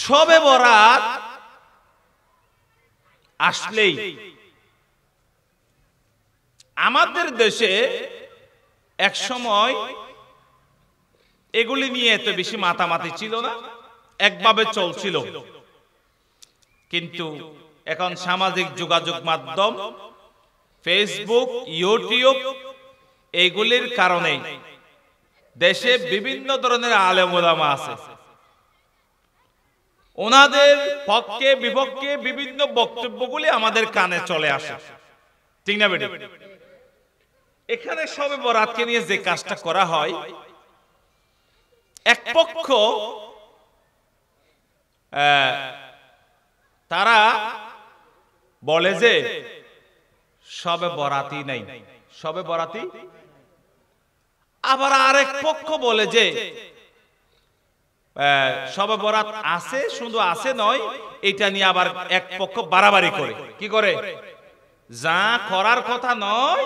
শবে বরাত আসলেই আমাদের দেশে এক সময় এগুলি নিয়ে এত বেশি মাতামাতি ছিল না, একভাবে চলছিল। কিন্তু এখন সামাজিক যোগাযোগ মাধ্যম ফেসবুক, ইউটিউব এইগুলির কারণে দেশে বিভিন্ন ধরনের আলেম ওলামা আছে, ওনাদের পক্ষে বিপক্ষে বিভিন্ন বক্তব্যগুলি আমাদের কানে চলে আসে, ঠিক না বেটি? এখানে শবে বরাতকে নিয়ে যে কাজটা করা হয়, এক পক্ষ তারা বলে যে শবে বরাতই নাই, শবে বরাতই। আবার আরেক পক্ষ বলে যে শবে বরাত আছে, শুধু আছে নয়, এটা নিয়ে আবার এক পক্ষ বাড়াবাড়ি করে। কি করে? যা করার কথা নয়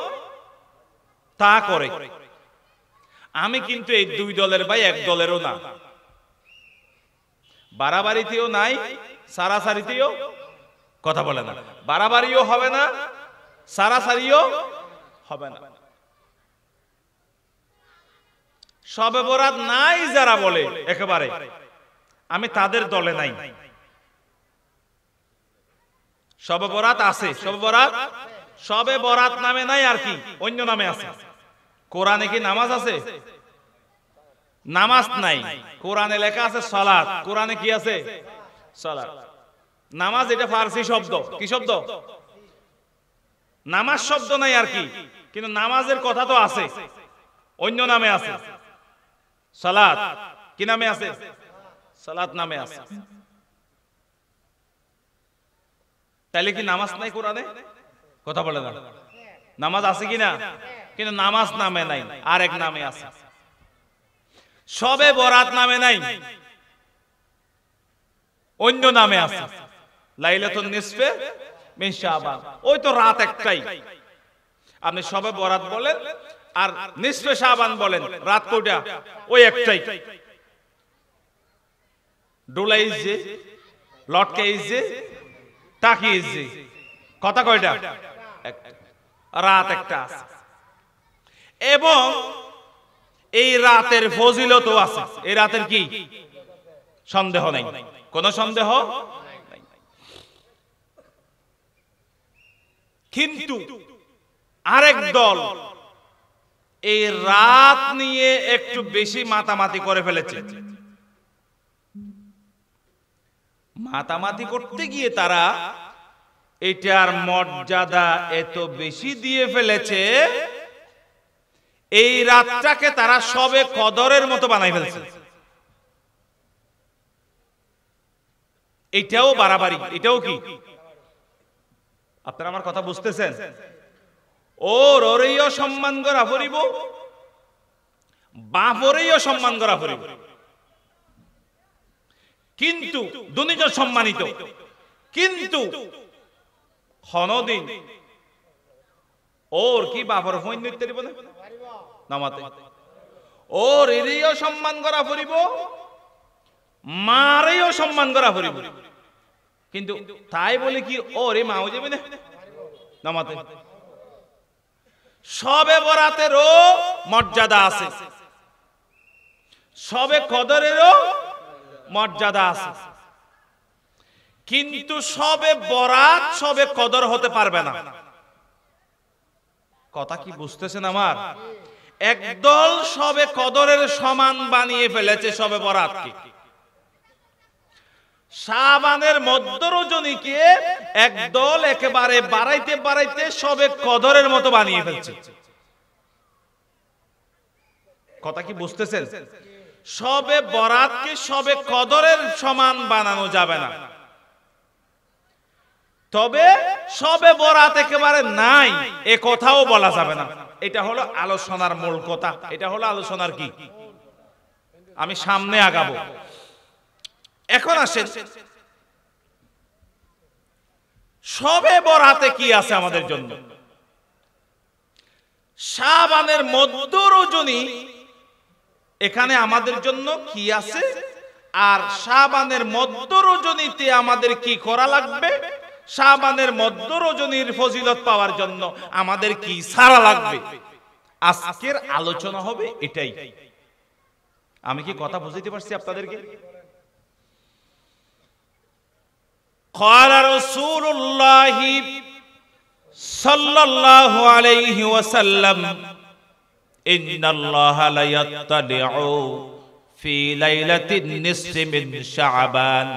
তা করে। আমি কিন্তু এই দুই দলের ভাই, এক দলেরও না। বাড়াবাড়িতেও নাই, সারাসারিতেও কথা বলে না। বাড়াবাড়িও হবে না, সারাসারিও হবে না। শবে বরাত নাই যারা বলে একেবারে, আমি তাদের দলে নাই। শবে বরাত আছে, শবে বরাত, শবে বরাত নামে নাই, আর কি অন্য নামে আছে। কোরআনে কি নামাজ আছে? নামাজ নাই। কোরআনে লেখা আছে সালাত, কোরআনে কি আছে? সালাত। নামাজ এটা ফারসি শব্দ। কি শব্দ? নামাজ শব্দ নাই আর কি, কিন্তু নামাজের কথা তো আছে, অন্য নামে আছে। সালাত কি নামে আছে? সালাত নামে আছে। তাহলে কি নামাজ নাই কোরআনে? কথা বলে না। নামাজ আছে কি না? কিন্তু নামাজ নামে নাই, আরেক নামে আছে। শবে বরাত নামে নাই, অন্য নামে আছে। লাইলাতুন নিসফে মিন শাবান, ওই তো রাত একটাই। আপনি শবে বরাত বলেন আর নিসফে শাবান বলেন, রাত কয়টা? ওই একটাই। ডোলাইজ যে, লটকাইজ যে, তাকিয়েজ যে, কথা কয়টা? রাত একটা আছে। এবং এই রাতের ফজিলতও আছে। এই রাতের কি সন্দেহ নাই, কোন সন্দেহ নাই। কিন্তু আরেক দল এই রাত নিয়ে একটু বেশি মাতামাতি করে ফেলেছে। মাতামাতি করতে গিয়ে তারা এটার মর্যাদা এত বেশি দিয়ে ফেলেছে, এই রাতটাকে তারা শবে কদরের মতো বানাই ফেলছে। এটাও বাড়াবাড়ি, এটাও কি? আপনারা আমার কথা বুঝতেছেন? ওরেও সম্মান করা পড়িব, বাপরেও সম্মান করা পড়িব, কিন্তু দুনিজন সম্মানিত, কিন্তু হনদিন ওর কি বাপর ফোন নিতে দিব না নামাতে, ওর এরেও সম্মান করা পড়িব, মারেও সম্মান করা পড়িব, কিন্তু তাই বলে কি ওরে মাও যাবে না নামাতে? শবে বরাতেরও মর্যাদা আছে, শবে কদরেরও মর্যাদা আছে, কিন্তু শবে বরাত শবে কদর হতে পারবে না। কথা কি বুঝতেছেন আমার? একদল শবে কদরের সমান বানিয়ে ফেলেছে শবে বরাতকে। শাবানের মধ্য রজনীকে একদল একেবারে বাড়াইতে বাড়াইতে শবে কদরের মতো বানিয়ে ফেলছে। কথা কি বুঝতেছেন? শবে বরাতকে শবে কদরের সমান বানানো যাবে না, তবে শবে বরাত একেবারে নাই এ কথাও বলা যাবে না। এটা হলো আলোচনার মূল কথা, এটা হলো আলোচনার কি। আমি সামনে আগাবো। এখন আসেন শবে বরাতে কি আছে আমাদের জন্য। শাবানের মধ্য রজনী এখানে আমাদের জন্য কি আছে আর শাবানের মধ্য রজনীতে আমাদের কি করা লাগবে, শাবানের মধ্য রজনীর ফজিলত পাওয়ার জন্য আমাদের কি ছাড়া লাগবে, আজকের আলোচনা হবে এটাই। আমি কি কথা বুঝাইতে পারছি আপনাদেরকে? قال رسول الله صلى الله عليه وسلم إن الله لا يطلع في ليلة النصف من شعبان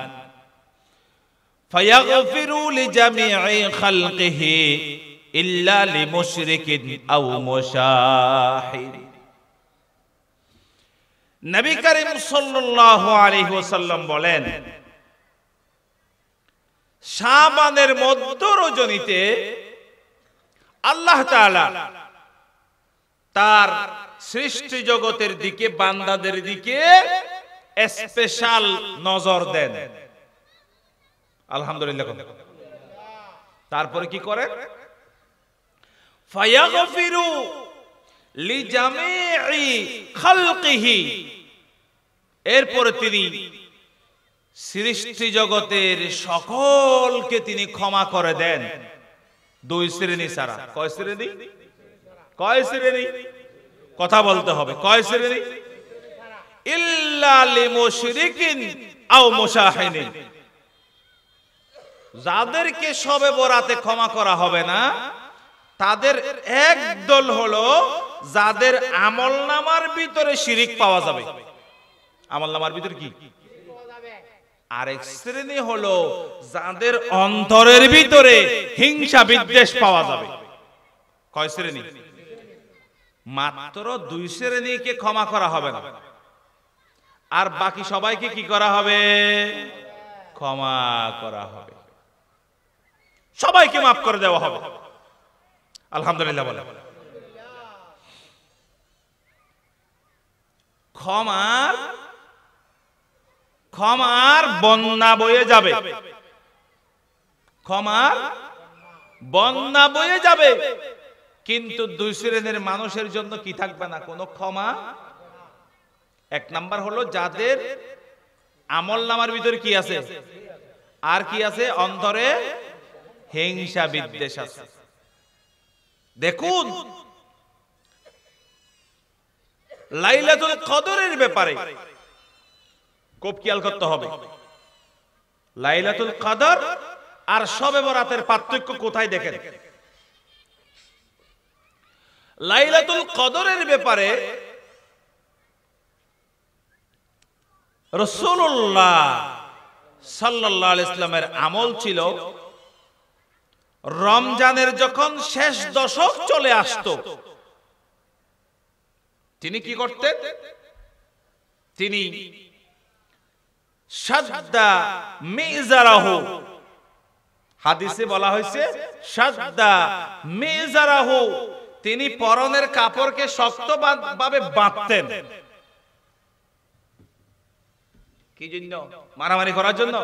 فيغفر لجميع خلقه إلا لمشرك أو مشاحن। নবী করিম সাল্লাল্লাহু আলাইহি ওয়াসাল্লাম বলেন, শাবানের মধ্য রজনীতে আল্লাহ তাআলা তার সৃষ্টি জগতের দিকে, বান্দাদের দিকে স্পেশাল নজর দেন। আলহামদুলিল্লাহ। তারপরে কি করেন? ফায়াগফিরু লিজামিই খালকিহি, এরপরে তিনি সৃষ্টি জগতের সকলকে তিনি ক্ষমা করে দেন। দুই শ্রেণী ছাড়া। কয় শ্রেণী? কয় শ্রেণী? কথা বলতে হবে। কয় শ্রেণী? ইল্লা লিমুশরিকিন আও মুশাহিনিন, যাদেরকে শবে বরাতে ক্ষমা করা হবে না তাদের এক দল হলো যাদের আমলনামার ভিতরে শিরিক পাওয়া যাবে। আমলনামার ভিতরে কি? আরেক শ্রেণী হলো যাদের অন্তরের ভিতরে হিংসা বিদ্বেষ পাওয়া যাবে। কয় শ্রেণী? মাত্র দুই শ্রেণীকে ক্ষমা করা হবে না, আর বাকি সবাইকে কি করা হবে? ক্ষমা করা হবে, সবাইকে মাফ করে দেওয়া হবে। আলহামদুলিল্লাহ বলে। ক্ষমার বন্যা বয়ে যাবে, ক্ষমার বন্যা বয়ে যাবে, কিন্তু দুই শ্রেণীর মানুষের জন্য কি থাকবে না? কোনো ক্ষমা। এক নাম্বার হলো যাদের আমলনামার ভিতরে কি আছে, আর কি আছে? অন্তরে হিংসা বিদ্বেষ আছে। দেখুন, লাইলাতুল কদরের ব্যাপারে খুব খেয়াল করতে হবে। লাইলাতুল কদর আর শবে বরাতের পার্থক্য কোথায় দেখেন? লাইলাতুল কদরের ব্যাপারে রাসূলুল্লাহ সাল্লাল্লাহু আলাইহি ওয়াসাল্লামের আমল ছিল, রমজানের যখন শেষ দশক চলে আসতো তিনি কি করতেন? তিনি শাদ্দা মিজারাহু, হাদিসে বলা হয়েছে শাদ্দা মিজারাহু, তিনি পরনের কাপড়কে শক্তভাবে বাঁধতেন। কি জন্য? মারামারি করার জন্য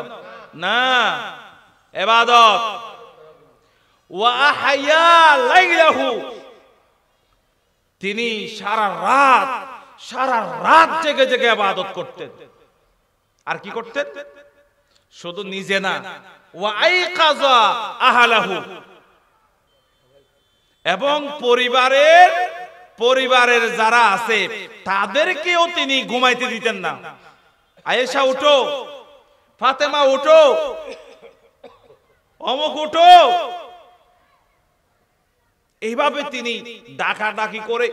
না, ইবাদত। ওয়া আহয়া লাইলাহু, তিনি সারা রাত জেগে জেগে ইবাদত করতেন। আর কি করতেন? শুধু নিজে না, ওয়া আইকাযা আহলাহু, এবং পরিবারের যারা আছে তাদেরকেও তিনি ঘুমাইতে দিতেন না। আয়েশা উঠো, ফাতেমা উঠো, অমুক উঠো, এইভাবে তিনি ডাকাডাকি করে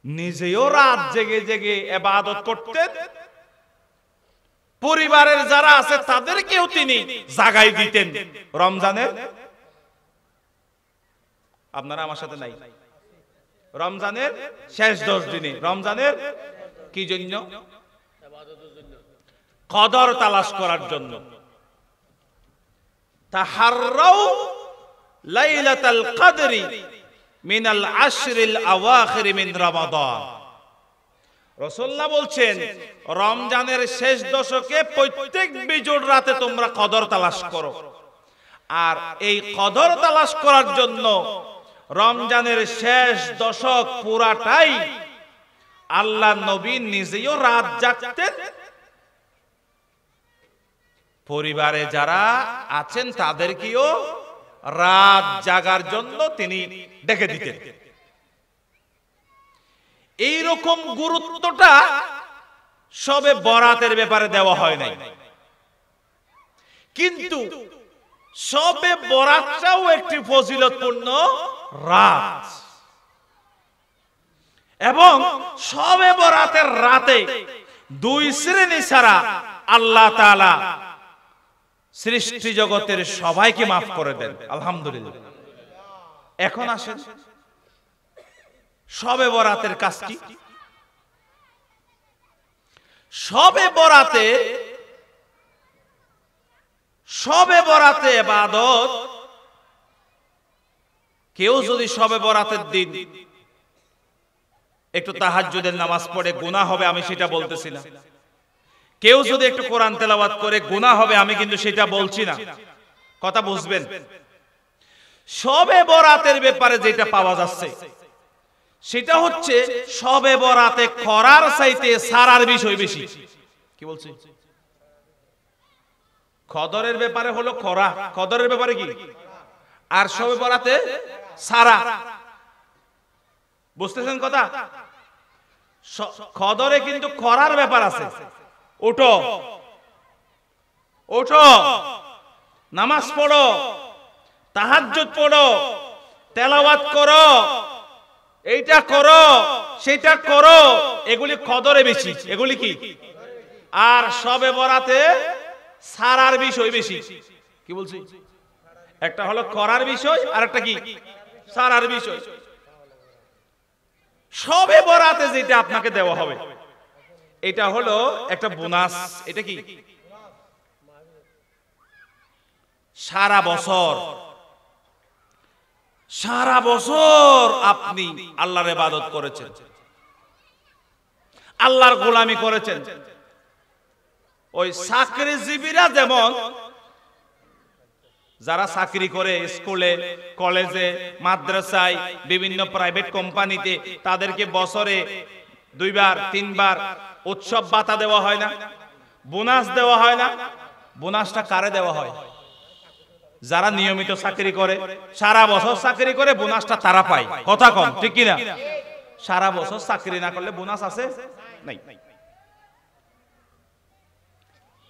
নিজেও রাত জেগে জেগে ইবাদত করতেন। পরিবারের যারা আছে তাদেরকেও তিনি জাগাই দিতেন রমজানের। আপনারা আমার সাথে নাই? রমজানের শেষ 10 দিনে, রমজানের কি জন্য? কদর তালাশ করার জন্য। তাহাররাউ লাইলাতাল কদরি মিনাল আশরিল আওয়াখির মিন রমাদান। রাসূলুল্লাহ বলছেন, রমজানের শেষ দশকে প্রত্যেক বিজোড় রাতে তোমরা কদর তালাশ করো। আর এই কদর তালাশ করার জন্য রমজানের শেষ দশক পুরাটাই আল্লাহ নবী নিজেও রাত জাগতেন, পরিবারে যারা আছেন তাদেরকেও রাত জাগার জন্য তিনি ডেকে দিতেন। এইরকম গুরুত্বটা সবে বরাতের ব্যাপারে দেওয়া হয় নাই, কিন্তু সবে বরাতটাও একটি ফজিলতপূর্ণ রাত, এবং সবে বরাতের রাতে দুই শ্রেণী ছাড়া আল্লাহ তাআলা সৃষ্টি জগতের সবাইকে মাফ করে দেন, আলহামদুলিল্লাহ। এখন আসেন সবে বরাতের কাজ কি? সবে বরাতে ইবাদত, কেউ যদি সবে বরাতের দিন একটু তাহাজ্জুদের নামাজ পড়ে গুনাহ হবে, আমি সেটা বলতেছি না। কেউ যদি একটু কোরআন তেলাওয়াত করে গুনাহ হবে, আমি কিন্তু সেটা বলছি না, কথা বুঝবেন। সবে বরাতের ব্যাপারে যেটা পাওয়া যাচ্ছে সেটা হচ্ছে সবে বরাতে করার চাইতে সারার বিষয় বেশি। কি বলছি? কদরের ব্যাপারে হলো করা, কদরের ব্যাপারে কি, আর সবে বরাতে সারা। বুঝতেছেন কথা? কদরে কিন্তু করার ব্যাপার আছে, ওঠো ওঠো, নামাজ পড়ো, তাহাজ্জুদ পড়ো, তেলাওয়াত করো, এইটা করো, সেটা করো, এগুলি কদরে বেশি, এগুলি কি। আর সবে বরাতে সারার বিষয় বেশি। কি বলছি? একটা হলো করার বিষয়, আর একটা কি, সারার বিষয়। সবে বরাতে যেটা আপনাকে দেওয়া হবে এটা হলো একটা বোনাস। এটা কি? সারা বছর আপনি আল্লাহর ইবাদত করেছেন, আল্লাহর গোলামি করেছেন। ওই চাকরিজীবীরা যেমন, যারা চাকরি করে স্কুলে, কলেজে, মাদ্রাসায়, বিভিন্ন প্রাইভেট কোম্পানিতে, তাদেরকে বছরে 2-3 উৎসব ভাতা দেওয়া হয় না, বোনাস দেওয়া হয় না। বোনাসটা কারে দেওয়া হয়? যারা নিয়মিত চাকরি করে, সারা বছর চাকরি করে, বোনাসটা তারা পায়। কথা কম, ঠিক কিনা? সারা বছর চাকরি না করলে বোনাস আছে? নাই।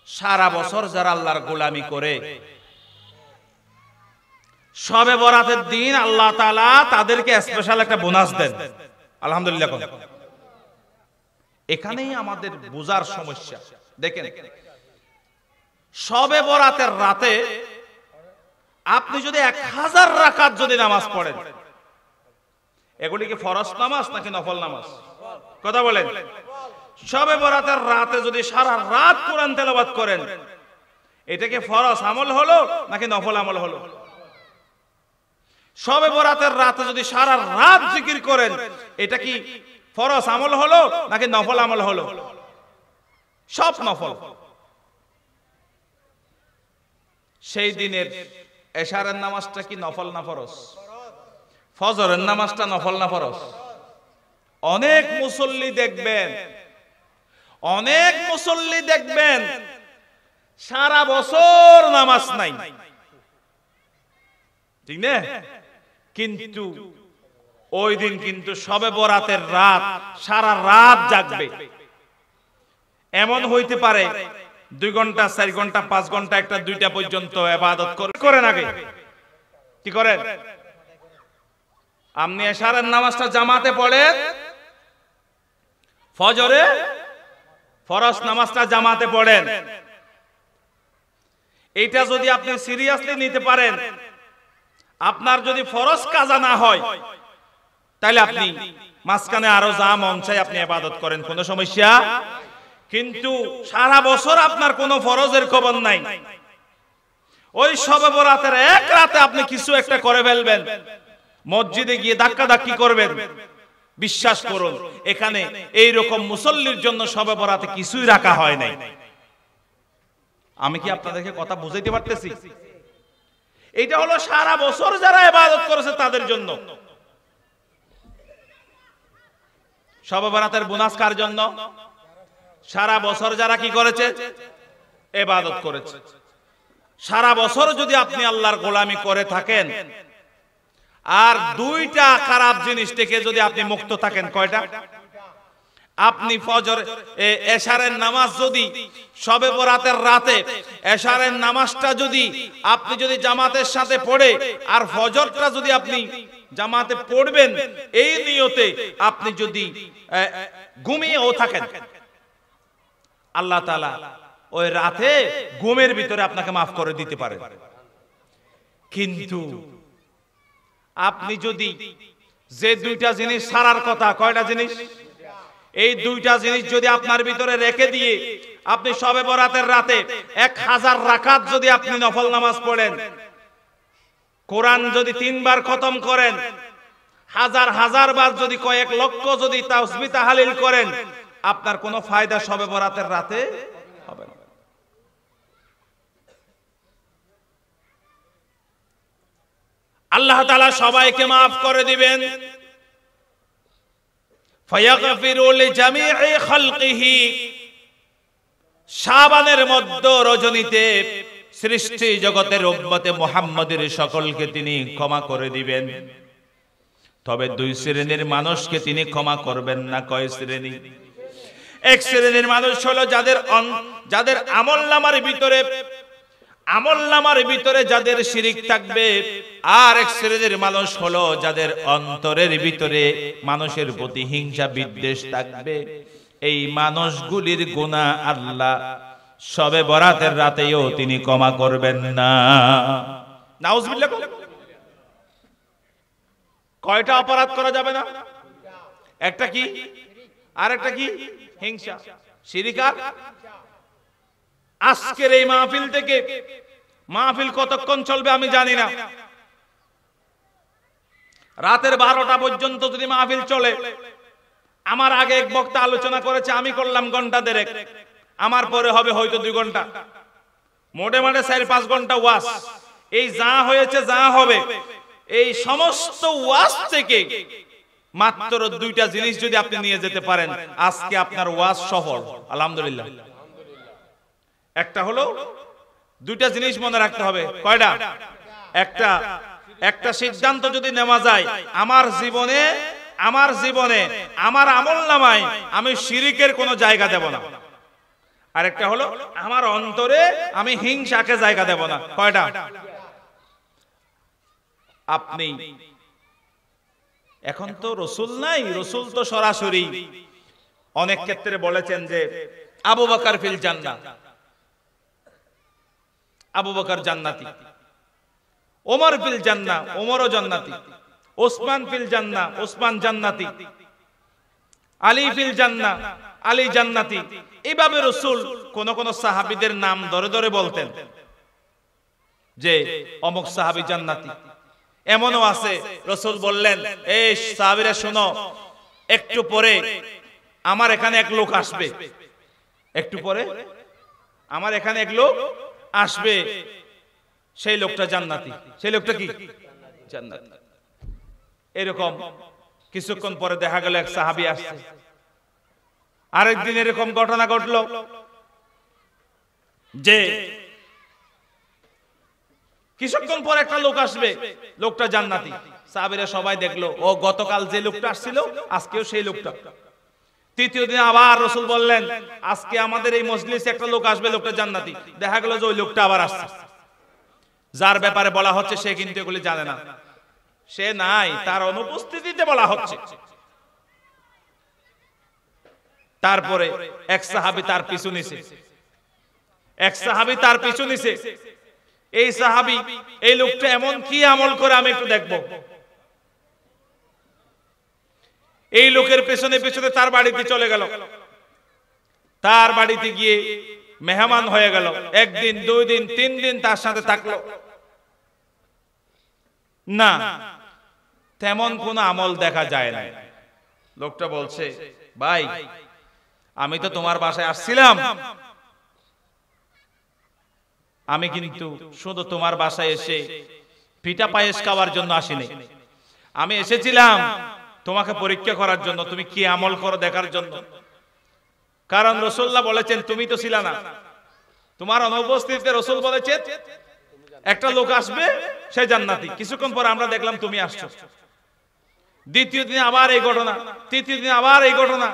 সারা বছর যারা আল্লাহর গোলামি করে, সবে বরাতের দিন আল্লাহ তাআলা তাদেরকে স্পেশাল একটা বোনাস দেন, আলহামদুলিল্লাহ। এখানেই আমাদের বোঝার সমস্যা। দেখেন, সবে বরাতের রাতে আপনি যদি 1000 রাকাত যদি নামাজ পড়েন, এগুলি কি ফরজ নামাজ নাকি নফল নামাজ? কথা বলেন। সবে বরাতের রাতে যদি সারা রাত কোরআন তেলাওয়াত করেন, এটা কি ফরজ আমল হলো নাকি নফল আমল হলো? সবে বরাতের রাতে যদি সারা রাত জিকির করেন, এটা কি ফরজ আমল হলো নাকি নফল আমল হলো? সব নফল। সেই দিনের এশারের নামাজটা কি নফল না ফরজ? ফজরের নামাজটা নফল না ফরজ? অনেক মুসল্লি দেখবেন সারা বছর নামাজ নাই, ঠিক না? কিন্তু ওই দিন কিন্তু সবে বরাতের রাত সারা রাত জাগবে। এমন হইতে পারে 2 ঘন্টা, 4 ঘন্টা, 5 ঘন্টা, 1টা, 2টা পর্যন্ত ইবাদত করেন। আগে কি করেন? আপনি এশারের নামাজটা জামাতে পড়েন, ফজরে ফরজ নামাজটা জামাতে পড়েন। এইটা যদি আপনি সিরিয়াসলি নিতে পারেন, আপনার যদি ফরজ কাজা না হয়, তাহলে আপনি মাঝখানে আরো যা মন চাই আপনি ইবাদত করেন, কোনো সমস্যা। কিন্তু সারা বছর আপনার কোনো ফরজের খবর নাই, ওই সবে বরাতের এক রাতে আপনি কিছু একটা করে ফেলবেন, মসজিদে গিয়ে ধাক্কাধাক্কি করবেন। বিশ্বাস করুন, এখানে এইরকম মুসল্লির জন্য সবে বরাতে কিছুই রাখা হয় নাই। আমি কি আপনাদেরকে কথা বুঝাইতে পারতেছি? এটা হলো সারা বছর যারা ইবাদত করেছে তাদের জন্য। সবে বরাতের বোনাস কার জন্য? সারা বছর যারা কি করেছে? ইবাদত করেছে। সারা বছর যদি আপনি আল্লাহর গোলামি করে থাকেন আর দুইটা খারাপ জিনিস থেকে যদি আপনি মুক্ত থাকেন, কয়টা? আপনি ফজর এশারের নামাজ যদি শবে বরাতের রাতে এশারের নামাজটা যদি আপনি যদি জামাতের সাথে পড়ে আর ফজরটা যদি আপনি জামাতে পড়বেন এই নিয়তে আপনি যদি ঘুমিয়েও থাকেন, আল্লাহ তাআলা ওই রাতে ঘুমের ভিতরে আপনাকে মাফ করে দিতে পারে। কিন্তু আপনি যদি যে দুইটা জিনিস ছাড়ার কথা, কয়টা জিনিস? এই দুইটা জিনিস যদি আপনার ভিতরে রেখে দিয়ে আপনি শবে বরাতের রাতে 1000 রাকাত যদি আপনি নফল নামাজ পড়েন, কোরআন যদি 3 বার খতম করেন, হাজার হাজার বার যদি কয়েক লক্ষ যদি তাসবিহ তাহলিল করেন, আপনার কোনো ফায়দা শবে বরাতের রাতে হবে না। আল্লাহ তাআলা সবাইকে মাফ করে দিবেন। ফায়াগফিরু লিজামি'i খালকিহি, শাবানের মধ্য রজনীতে সৃষ্টি জগতের উম্মতে মুহাম্মাদের সকলকে তিনি ক্ষমা করে দিবেন। তবে দুই শ্রেণীর মানুষকে তিনি ক্ষমা করবেন না। কয় শ্রেণী? এক শ্রেণীর মানুষ হলো যাদের আমলনামার ভিতরে যাদের শিরিক থাকবে, আর এক শ্রেণীর মানুষ হলো যাদের অন্তরের ভিতরে মানুষের প্রতি হিংসা বিদ্বেষ থাকবে। এই মানুষগুলির গুনাহ আল্লাহ শবে বরাতের রাতেও তিনি ক্ষমা করবেন না। নাউজুবিল্লাহ। কয়টা অপরাধ করা যাবে না? একটা কি? আর একটা কি? হিংসা, শিরিক। আজকের এই মাহফিল থেকে, মাহফিল কতক্ষণ চলবে আমি জানি না, রাতের 12টা পর্যন্ত যদি মাহফিল চলে, আমার আগে এক বক্তা আলোচনা করেছে, আমি করলাম ঘন্টা দেড়েক, আমার পরে হবে হয়তো 2 ঘন্টা, মোটে 4-5 ঘন্টা ওয়াজ। এই যা হয়েছে যা হবে, এই সমস্ত ওয়াজ থেকে মাত্র 2টা জিনিস যদি আপনি নিয়ে যেতে পারেন, আজকে আপনার ওয়াজ সফল, আলহামদুলিল্লাহ। একটা হলো 2টা জিনিস মনে রাখতে হবে। কয়টা? একটা সিদ্ধান্ত যদি নেওয়া যায়, আমার জীবনে আমার আমলনামায় আমি শিরিকের কোনো জায়গা দেব না। আরেকটা হলো আমার অন্তরে আমি হিংসাকে জায়গা দেব না। কয়টা? আপনি এখন তো রাসূল নাই, রাসূল তো সরাসরি অনেক ক্ষেত্রে বলেছেন যে আবু বকর ফিল জান্নাহ, আবু বকর জান্নাতি, ওমর ফিল জান্নাহ, ওমরও জান্নাতি, ওসমান ফিল জান্নাহ, ওসমান জান্নাতি, আলী ফিল জান্নাহ, আলী জান্নাতি। এইভাবে রাসূল কোন কোন সাহাবীদের নাম ধরে ধরে বলতেন যে অমুক সাহাবী জান্নাতি। এমনও আছে রাসূল বললেন, এই সাহাবীরা শোনো, একটু পরে আমার এখানে এক লোক আসবে, একটু পরে আমার এখানে এক লোক আসবে, সেই লোকটা জান্নাতি। সেই লোকটা কি? জান্নাতি। এরকম কিছুক্ষণ পরে দেখা গেল এক সাহাবী আসছে। আরেকদিন এরকম ঘটনা ঘটলো যে কিছুক্ষণ পর একটা লোক আসবে, লোকটা জান্নাতি। সাহাবীরা সবাই দেখলো, ও গতকাল যে লোকটা আসছিল আজকেও সেই লোকটা। তৃতীয় দিন আবার রাসূল বললেন, আজকে আমাদের এই মজলিসে একটা লোক আসবে, লোকটা জান্নাতি। দেখা গেল যে ওই লোকটা আবার আসছে। যার ব্যাপারে বলা হচ্ছে সে কিন্তু এগুলি জানে না, সে নাই, তার অনুপস্থিতিতে বলা হচ্ছে। তারপরে এক সাহাবী তার পিছু নিছে, এই সাহাবী, এই লোকটা এমন কি আমল করে আমি একটু দেখব। এই লোকের পেছনে পেছনে তার বাড়িতে চলে গেল, তার বাড়িতে গিয়ে মেহমান হয়ে গেল। 1 দিন 2 দিন 3 দিন তার সাথে থাকলো না, তেমন কোন আমল দেখা যায় না। লোকটা বলছে, ভাই আমি তো তোমার বাসায় আসছিলাম, আমি কিন্তু শুধু তোমার বাসায় এসে পিঠা পায়েস খাওয়ার জন্য আসিনি, আমি এসেছিলাম তোমাকে পরীক্ষা করার জন্য, তুমি কি আমল করো দেখার জন্য। কারণ রাসূলুল্লাহ বলেছেন তুমি তো ছিলা না, তোমার অনুপস্থিতিতে রাসূল বলেছেন একটা লোক আসবে, সে জান্নাতি। কিছুক্ষণ পর আমরা দেখলাম তুমি আসছো, দ্বিতীয় দিন আবার এই ঘটনা, তৃতীয় দিন আবার এই ঘটনা।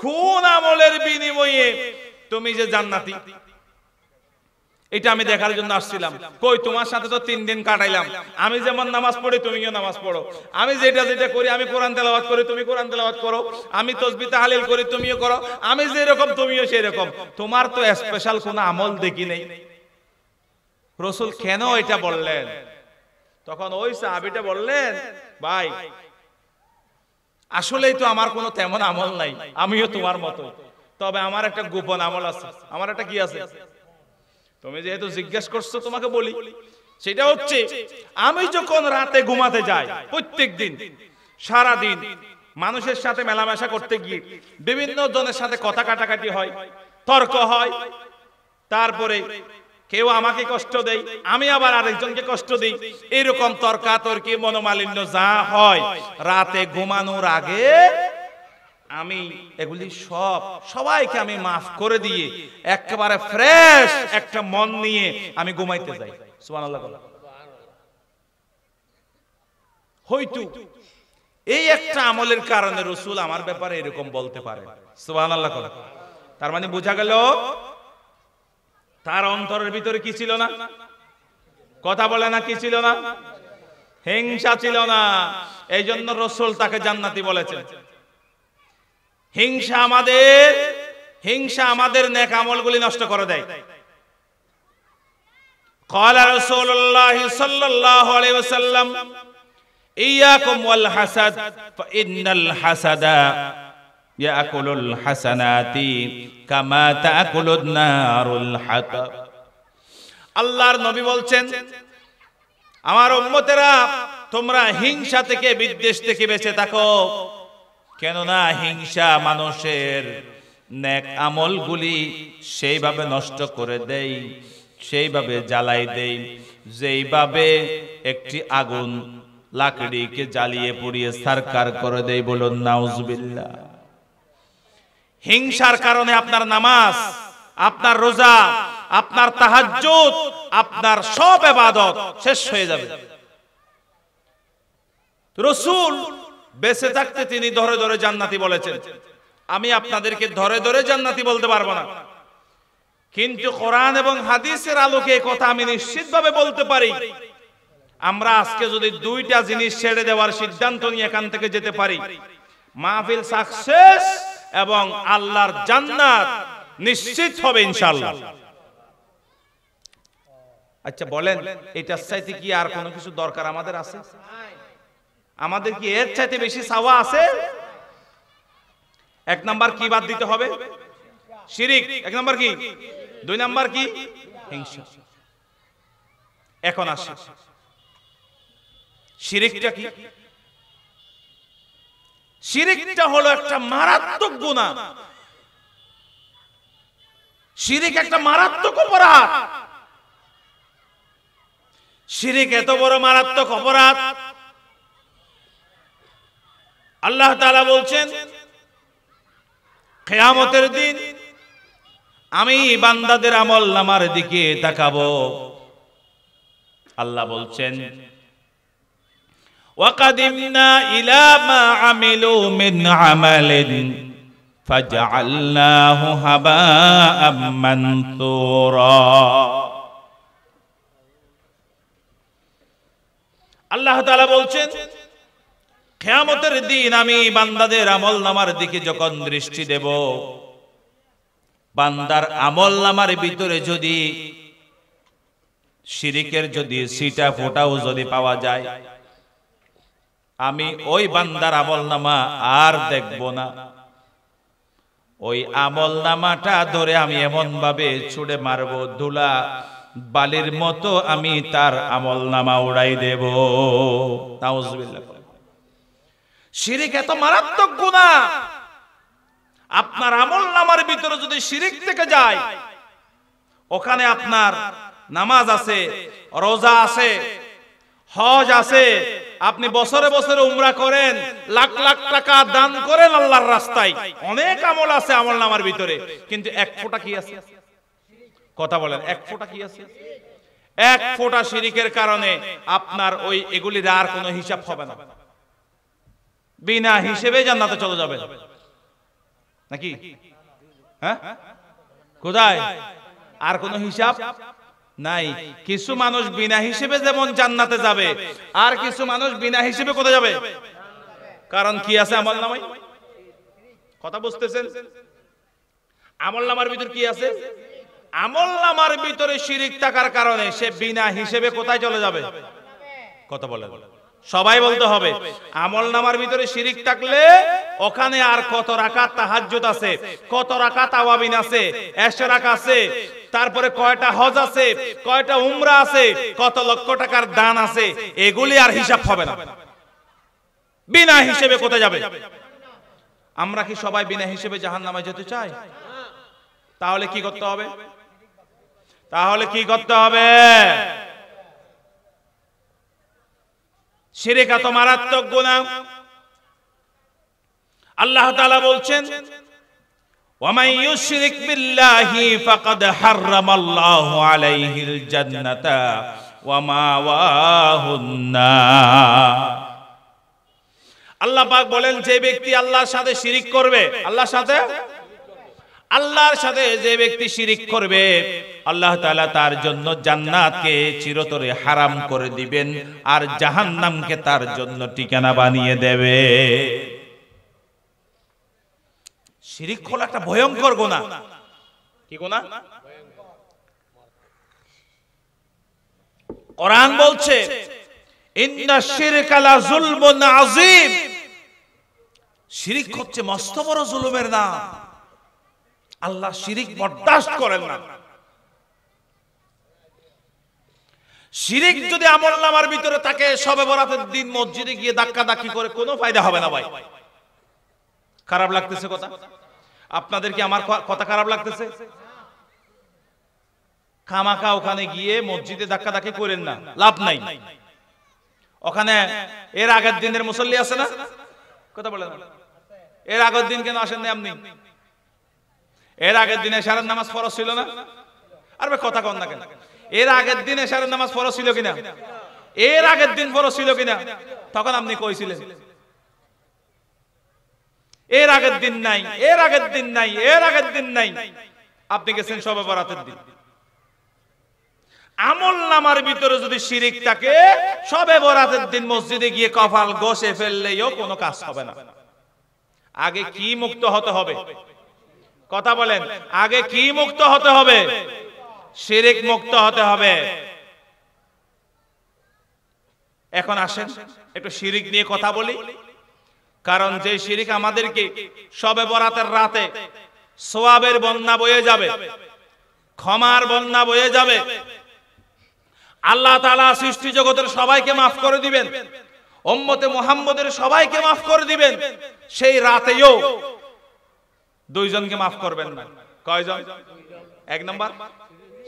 কোন আমলের বিনিময়ে তুমি যে জান্নাতি, এটা আমি দেখার জন্য আসছিলাম। কই তোমার সাথে তো 3 দিন কাটাইলাম, আমি যেমন নামাজ পড়ি তুমিও নামাজ পড়ো, আমি যেটা যেটা করি, আমি কোরআন তেলাওয়াত করি তুমি কোরআন তেলাওয়াত করো, আমি তাসবিহ তাহলিল করি তুমিও করো, আমি যেরকম তুমিও সেরকম, তোমার তো স্পেশাল কোনো আমল দেখি নেই। রাসূল কেন এটা বললেন? তখন ওই সাহাবীটা বললেন, ভাই আসলেই তো আমার কোনো তেমন আমল নাই, আমিও তোমার মতো, তবে আমার একটা গোপন আমল আছে। আমার একটা কি আছে? তুমি যেহেতু জিজ্ঞেস করছো তোমাকে বলি, সেটা হচ্ছে আমি যখন রাতে ঘুমাতে যাই, প্রত্যেক দিন সারা দিন মানুষের সাথে মেলামেশা করতে গিয়ে বিভিন্ন জনের সাথে কথা কাটাকাটি হয়, তর্ক হয়, তারপরে কেউ আমাকে কষ্ট দেয়, আমি আবার আরেকজনকে কষ্ট দিই, এরকম তর্কাতর্কি মনোমালিন্য যা হয়, রাতে ঘুমানোর আগে আমি এগুলি সবাইকে আমি মাফ করে দিয়ে একেবারে ফ্রেশ একটা মন নিয়ে আমি ঘুমাইতে যাই। সুবহানাল্লাহ। হয়তো এই একটা আমলের কারণে রাসূল আমার ব্যাপারে এরকম বলতে পারে। সুবহানাল্লাহ। তার মানে বোঝা গেল তার অন্তরের ভিতরে কি ছিল না? কথা বলে না, কি ছিল না? হিংসা ছিল না। এই জন্য রাসূল তাকে জান্নাতি বলেছেন। হিংসা আমাদের নেক আমলগুলি নষ্ট করে দেয়। ক্বালা রাসূলুল্লাহ সাল্লাল্লাহু আলাইহি ওয়াসাল্লাম, ইয়াকুম ওয়াল হাসাদ ফাইন্নাল হাসাদা ইয়াকুলুল হাসানাতি কামা তাকুলুন নারুল হাতাব। আল্লাহর নবী বলছেন, আমার উম্মতেরা তোমরা হিংসা থেকে, বিদ্বেষ থেকে বেঁচে থাকো, কেননা হিংসা মানুষের নেক আমলগুলি সেইভাবে নষ্ট করে দেয়, সেইভাবে জ্বালাই দেয়, যেইভাবে একটি আগুন লাকড়িকে জ্বালিয়ে পুড়িয়ে সারকার করে দেয়। বলুন নাউজুবিল্লাহ। হিংসার কারণে আপনার নামাজ, আপনার রোজা, আপনার তাহাজ্জুদ, আপনার সব ইবাদত শেষ হয়ে যাবে। রাসূল বেঁচে থাকতে তিনি ধরে ধরে জান্নাতি বলেছেন। আমি আপনাদেরকে ধরে ধরে জান্নাতি বলতে পারবো না, কিন্তু কোরআন এবং হাদিসের আলোকে এই কথা আমি নিশ্চিতভাবে বলতে পারি। আমরা আজকে যদি 2টা জিনিস ছেড়ে দেওয়ার সিদ্ধান্ত নিয়ে এখান থেকে যেতে পারি, মাহফিল সাকসেস এবং আল্লাহর জান্নাত নিশ্চিত হবে ইনশাআল্লাহ। আচ্ছা বলেন, এটার চাইতে কি আর কোনো কিছু দরকার আমাদের আছে? আমাদের কি এর চাইতে বেশি চাওয়া আছে? 1 নাম্বার কি বাদ দিতে হবে? শিরিক। 1 নাম্বার কি? 2 নাম্বার কি? হিংসা। এখন আসে শিরিকটা কি? শিরিকটা হলো একটা মারাত্মক গুনাহ। শিরিক একটা মারাত্মক অপরাধ। শিরিক এত বড় মারাত্মক অপরাধ, আল্লাহ তাআলা বলছেন কিয়ামতের দিন আমি বান্দাদের আমলনামার দিকে তাকাবো। আল্লাহ বলছেন ওয়াকাদিমনা ইলা মা আমিলু মিন আমালিন ফাজআলনাহু হাবাআম মানসুরা। আল্লাহ তাআলা বলছেন কিয়ামতের দিন আমি বান্দাদের আমলনামার দিকে যখন দৃষ্টি দেব, বান্দার আমলনামার ভিতরে যদি শিরিকের যদি সিটা ফোটাও যদি পাওয়া যায়, আমি ওই বান্দার আমলনামা আর দেখব না। ওই আমলনামাটা ধরে আমি এমন ভাবে ছুঁড়ে মারব, ধুলা বালির মতো আমি তার আমলনামা উড়াই দেব। নাউজুবিল্লাহ। শিরিক এত মারাত্মক গুনাহ, আপনার আমলনামার ভিতরে যদি শিরিক থেকে যায়, ওখানে আপনার নামাজ আছে, রোজা আছে, হজ আছে, আপনি বছরে বছরে উমরা করেন, লাখ লাখ টাকা দান করেন আল্লাহর রাস্তায়, অনেক আমল আছে আমলনামার ভিতরে, কিন্তু 1 ফোঁটা কি আছে? কথা বলেন, 1 ফোঁটা কি আছে? এক ফোঁটা শিরিকের কারণে আপনার ওই এগুলির আর কোনো হিসাব হবে না, বিনা হিসেবে জান্নাতে চলে যাবেন নাকি? হ্যাঁ, কোথায় আর কোনো হিসাব নাই। কিছু মানুষ বিনা হিসেবে যেমন জান্নাতে যাবে, আর কিছু মানুষ বিনা হিসেবে কোথায় যাবে? কারণ কি আছে আমলনামায়? কথা বুঝতেছেন? আমলনামার ভিতর কি আছে? আমলনামার ভিতরে শিরিক থাকার কারণে সে বিনা হিসেবে কোথায় চলে যাবে? কথা বলেন, সবাই বলতে হবে। আমলনামার ভিতরে শিরিক থাকলে ওখানে আর কত রাকাত তাহাজ্জুদ আছে, কত রাকাত আওয়াবিন আছে, ইশরাক আছে, তারপরে কয়টা হজ আছে, কয়টা উমরা আছে, কত লক্ষ টাকার দান আছে, এগুলি আর হিসাব হবে না। বিনা হিসেবে কোথায় যাবে? আমরা কি সবাই বিনা হিসেবে জাহান্নামে যেতে চাই? তাহলে কি করতে হবে? তাহলে কি করতে হবে? শিরক এত মারাত্মক গুনাহ। আল্লাহ তাআলা বলছেন, ওয়ামান ইউশরিক বিল্লাহি ফাকাদ হারামাল্লাহু আলাইহিল জান্নাতা ওয়া মাওয়াহুন নার। আল্লাহ পাক বলেন, যে ব্যক্তি আল্লাহর সাথে শিরিক করবে, আল্লাহর সাথে যে ব্যক্তি শিরিক করবে, আল্লাহ তাআলা তার জন্য জান্নাতকে চিরতরে হারাম করে দিবেন, আর জাহান্নামকে তার জন্য ঠিকানা বানিয়ে দেবে। শিরিক হলো একটা ভয়ঙ্কর গুনাহ। কি গুনাহ? কোরআন বলছে, ইন্নাশ শিরকা লা যুলমুন আযীম। শিরিক হচ্ছে মস্ত বড় জুলুমের নাম। আল্লাহ শিরিক বরদাস্ত করেন না। শিরিক যদি আমলনামার ভিতরে থাকে, শবে বরাতের দিন মসজিদে গিয়ে ধাক্কাধাক্কি করে কোনো ফায়দা হবে না ভাই। খারাপ লাগতেছে কথা? আপনাদের কি আমার কথা খারাপ লাগতেছে? খামাখা ওখানে গিয়ে মসজিদে ধাক্কাধাক্কি করেন না, লাভ নাই। ওখানে এর আগের দিনের মুসল্লি আছে না? কথা বলেন, এর আগের দিন কেন আসেন না আপনি? এর আগের দিনে এশারের নামাজ ফরজ ছিল না? আর ভাই কথা কন না কেন? এর আগের দিন এশারের নামাজ ফরজ ছিল কিনা? এর আগের দিন ফরজ ছিল কিনা? তখন আপনি কইছিলেন এর আগের দিন নাই, এর আগের দিন নাই, এর আগের দিন নাই। আপনি গেছেন শবে বরাতের দিন। আমলনামার ভিতরে যদি শিরিক থাকে, শবে বরাতের দিন মসজিদে গিয়ে কপাল ঘষে ফেললেও কোনো কাজ হবে না। আগে কি মুক্ত হতে হবে? কথা বলেন, আগে কি মুক্ত হতে হবে? শিরিক মুক্ত হতে হবে। এখন আসেন একটু শিরিক নিয়ে কথা বলি। কারণ যে শিরিক আমাদেরকে শবে বরাতের রাতে সওয়াবের বন্যা বয়ে যাবে, ক্ষমার বন্যা বয়ে যাবে, আল্লাহ তাআলা সৃষ্টি জগতের সবাইকে মাফ করে দিবেন, উম্মতে মুহাম্মদের সবাইকে মাফ করে দিবেন। সেই রাতেও দুইজনকে মাফ করবেন না। কয়জন? এক নাম্বার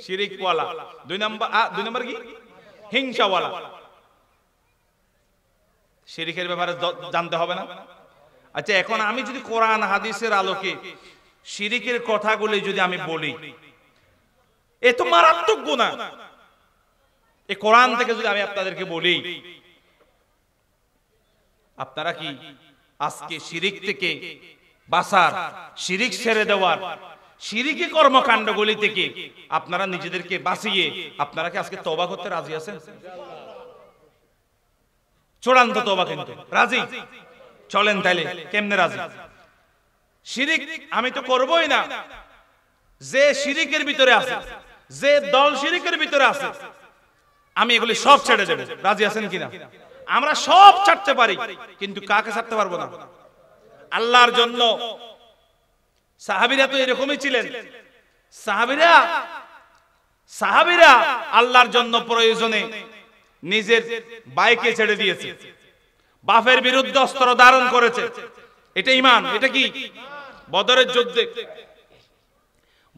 শিরিকওয়ালা, দুই নাম্বার কি? হিংসাওয়ালা। শিরিকের ব্যাপারে জানতে হবে না? আচ্ছা, এখন আমি যদি কোরআন হাদিসের আলোকে শিরিকের কথাগুলি যদি আমি বলি, এ তো মারাত্মক গুনাহ। এই কোরআন থেকে যদি আমি আপনাদেরকে বলি, আপনারা কি আজকে শিরিক থেকে বাঁচার, শিরিক ছেড়ে দেওয়ার, শিরিকি কর্মকাণ্ডগুলি থেকে আপনারা নিজেদেরকে বাঁচিয়ে আপনারা কি আজকে তওবা করতে রাজি আছেন? চূড়ান্ত তওবা কিন্তু রাজি? চলেন তাইলে কেমনে রাজি? শিরিক আমি তো করবই না। যে শিরিকের ভিতরে আছে, যে দল শিরিকের ভিতরে আছে, আমি এগুলি সব ছেড়ে দেব। রাজি আছেন কিনা? আমরা সব ছাড়তে পারি, কিন্তু কাকে ছাড়তে পারবো না? আল্লাহর জন্য। সাহাবীরা তো এরকমই ছিলেন। সাহাবীরা আল্লাহর জন্য প্রয়োজনে নিজের বাইকে ছেড়ে দিয়েছে, বাপের বিরুদ্ধে অস্ত্র ধারণ করেছে। এটা ঈমান। এটা কি?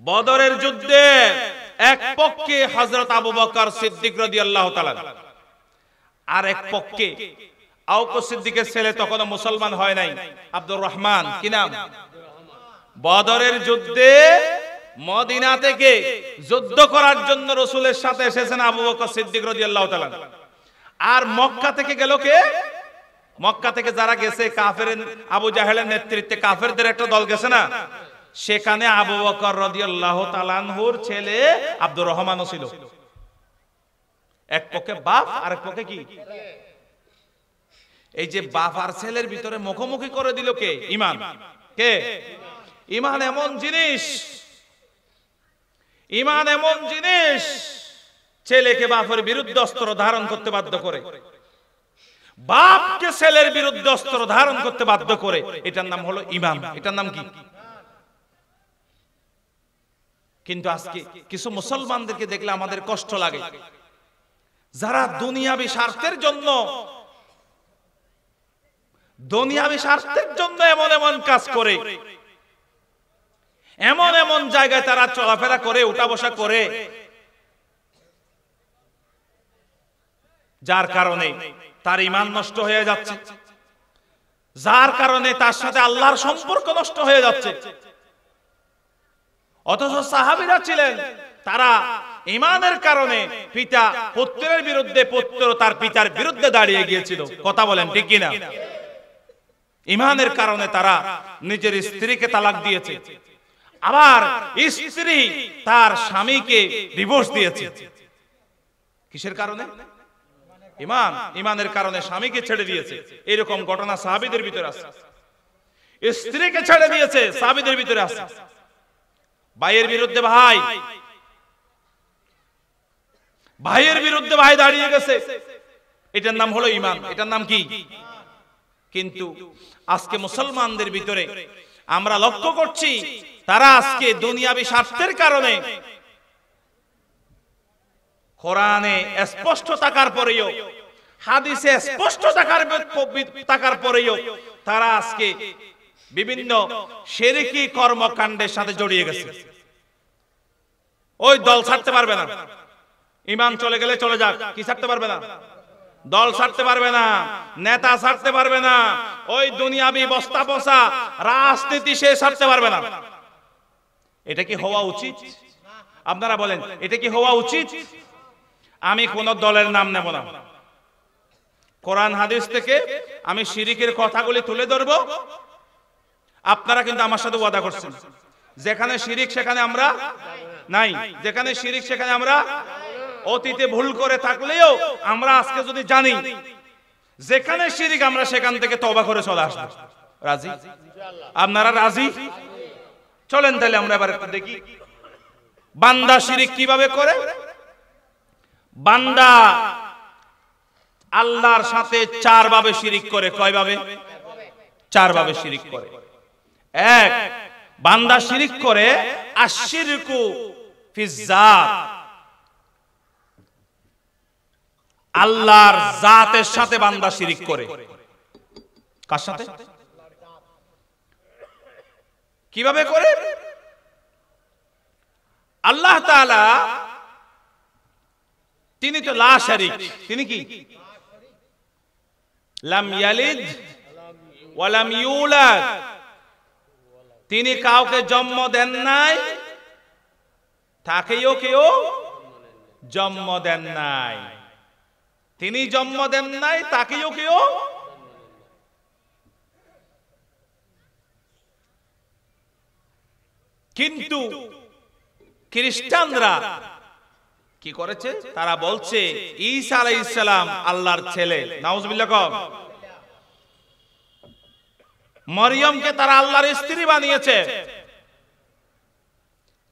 বদরের যুদ্ধে এক পক্ষে হযরত আবু বকর সিদ্দিক রাদিয়াল্লাহু তাআলা, আর এক পক্ষে আওফ সিদ্দিকের ছেলে, তখনও মুসলমান হয় নাই, আব্দুর রহমান। কি নাম? বদরের যুদ্ধে মদিনা থেকে যুদ্ধ করার জন্য রাসূলের সাথে এসেছেন আবু বকর সিদ্দিক রাদিয়াল্লাহু তাআলা। আর মক্কা থেকে গেল কে? মক্কা থেকে যারা গেছে কাফের, আবু জাহেলের নেতৃত্বে কাফেরদের একটা দল গেছে না, সেখানে আবু বকর রাদিয়াল্লাহু তাআলা আনহুর ছেলে আব্দুর রহমানও ছিল। এক পক্ষে বাপ আর এক পক্ষে কি? এই যে বাপ আর ছেলের ভিতরে মুখোমুখি করে দিল কে? ঈমান। কে? ঈমান এমন জিনিস, ঈমান এমন জিনিস ছেলেকে বাপের বিরুদ্ধে অস্ত্র ধারণ করতে বাধ্য করে, বাপকে ছেলের বিরুদ্ধে অস্ত্র ধারণ করতে বাধ্য করে। এটার নাম হলো ঈমান। এটার নাম কি? কিন্তু আজকে কিছু মুসলমানদেরকে দেখলে আমাদের কষ্ট লাগে, যারা দুনিয়াবী স্বার্থের জন্য এমন এমন কাজ করে, এমন এমন জায়গায় তারা চলাফেরা করে, উঠা বসা করে, যার কারণে তার ঈমান নষ্ট হয়ে যাচ্ছে, যার কারণে তার সাথে আল্লাহর সম্পর্ক নষ্ট হয়ে যাচ্ছে। অথচ সাহাবীরা ছিলেন, তারা ঈমানের কারণে পিতা পুত্রের বিরুদ্ধে, পুত্র তার পিতার বিরুদ্ধে দাঁড়িয়ে গিয়েছিল। কথা বলেন ঠিক কিনা? ঈমানের কারণে তারা নিজের স্ত্রীকে তালাক দিয়েছে, আবার স্ত্রী তার স্বামীকে ডিভোর্স দিয়েছে। কিসের কারণে? ঈমান। ঈমানের কারণে স্বামীকে ছেড়ে দিয়েছে। এরকম ঘটনা সাহাবীদের ভিতরে আছে। স্ত্রীকে ছেড়ে দিয়েছে, সাহাবীদের ভিতরে আছে। ভাইয়ের বিরুদ্ধে ভাই, ভাইয়ের বিরুদ্ধে ভাই দাঁড়িয়ে গেছে, এটার নাম হলো ঈমান। এটার নাম কি? কিন্তু আজকে মুসলমানদের ভিতরে আমরা লক্ষ্য করছি, তারা আজকে দুনিয়াবী স্বার্থের কারণে কোরআনে স্পষ্ট থাকার পরেও, হাদিসে স্পষ্ট থাকার পরেও তারা আজকে বিভিন্ন শিরকি কর্মকাণ্ডের সাথে জড়িয়ে গেছে। ওই দল ছাড়তে পারবে না, ঈমান চলে গেলে চলে যাক, কি ছাড়তে পারবে না? দল ছাড়তে পারবে না, নেতা ছাড়তে পারবে না, ওই দুনিয়াবি বস্তা বসা রাজনীতি সে ছাড়তে পারবে না। এটা কি হওয়া উচিত? আপনারা বলেন, এটা কি হওয়া উচিত? আমি কোন দলের নাম নেব না, কোরআন হাদিস থেকে আমি শিরকের কথাগুলি তুলে ধরবো। আপনারা কিন্তু আমার সাথে ওয়াদা করছেন, যেখানে শিরিক সেখানে আমরা নাই, যেখানে শিরিক সেখানে আমরা অতীতে ভুল করে থাকলেও আমরা আজকে যদি জানি যেখানে শিরিক, আমরা সেখান থেকে তওবা করে চলে আসবো। রাজি? আপনারা রাজি? চলেন তাহলে আমরা এবার দেখি বান্দা শিরিক কিভাবে করে। বান্দা আল্লাহর সাথে চার ভাবে শিরিক করে। কয় ভাবে? চার ভাবে শিরিক করে। এক, বান্দা শিরিক করে আশিরকু ফিজ জাত, আল্লাহর জাতের সাথে বান্দা শিরিক করে। কার সাথে? কিভাবে করে? আল্লাহ তাআলা তিনি তো লা শারীক, তিনি কি? লাম ইয়ালিদ ওয়া লাম ইউলাদ, তিনি কাউকে জন্ম দেন নাই, তাকেও কেউ জন্ম দেন নাই। তিনি জন্ম দেন নাই, তাকেও কেউ। কিন্তু খ্রিস্টানরা কি করেছে? তারা বলছে ঈসা আলাইহিস সালাম আল্লাহর ছেলে। নাউজুবিল্লাহ। কম মরিয়মকে তারা আল্লাহর স্ত্রী বানিয়েছে।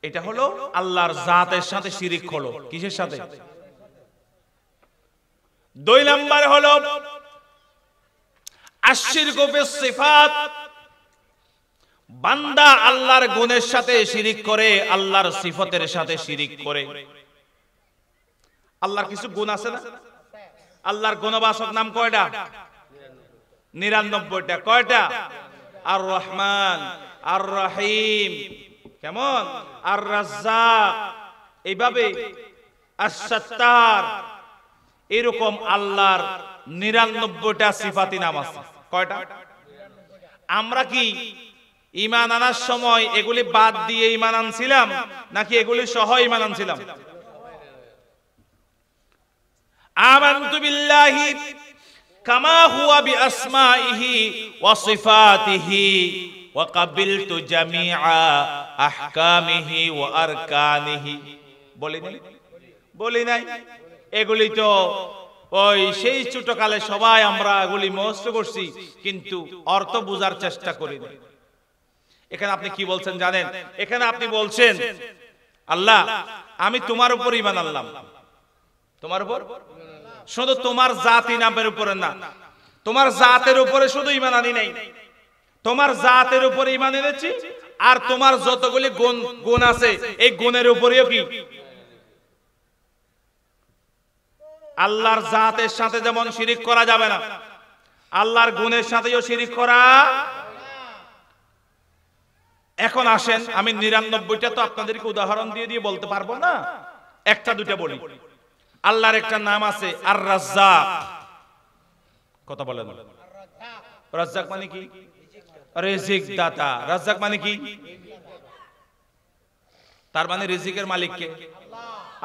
এটা হলো আল্লাহর জাতের সাথে শিরিক হলো। কিসের সাথে? দুই নম্বরে হলো আশিরকু বিস সিফাত, বান্দা আল্লাহর গুণের সাথে শিরিক করে, আল্লাহর সিফতের সাথে শিরিক করে। আল্লাহর কিছু গুণ আছে না? আল্লাহর গুণবাচক নাম কয়টা? 99টা। কয়টা? আর রহমান, আর রহিম, কেমন? আর রাজ্জাক, এইভাবে আস-সাত্তার, এরকম আল্লাহর 99টা সিফাতি নাম আছে। কয়টা? আমরা কি ঈমান আনার সময় এগুলি বাদ দিয়ে ঈমান আনছিলাম নাকি এগুলি সহ ঈমান আনছিলাম? আমানতু বিল্লাহি কামা হুয়া বিআসমাইহি ওয়া সিফাতিহি ওয়া কাবিলতু জামিআ আহকামিহি ওয়া আরকানিহি। বলি নাই? এগুলি তো ওই সেই ছোটকালে সবাই আমরা এগুলি মুখস্থ করছি, কিন্তু অর্থ বোঝার চেষ্টা করি না। এখানে আপনি কি বলছেন জানেন? এখানে আপনি বলছেন, আল্লাহ আমি তোমার উপর ঈমান আনলাম। তোমার উপর? শুধু তোমার জাতি নামের উপরে না, তোমার জাতের উপরে শুধু ঈমান আনি নাই, তোমার জাতের উপরে ঈমান এনেছি, আর তোমার যতগুলি গুণ আছে এই গুণের উপরেও কি আল্লাহর জাতের সাথে যেমন শিরিক করা যাবে না, আল্লাহর গুণের সাথেও শিরিক করা। এখন আসেন, আমি ৯৯টা তো আপনাদেরকে উদাহরণ দিয়ে দিয়ে বলতে পারবো না, একটা দুটা বলি। আল্লাহর একটা নাম আছে আর রাজ্জাক। কথা বলেন, রাজ্জাক মানে কি? রিজিক দাতা। রাজ্জাক মানে কি? তার মানে রিজিকের মালিক কে?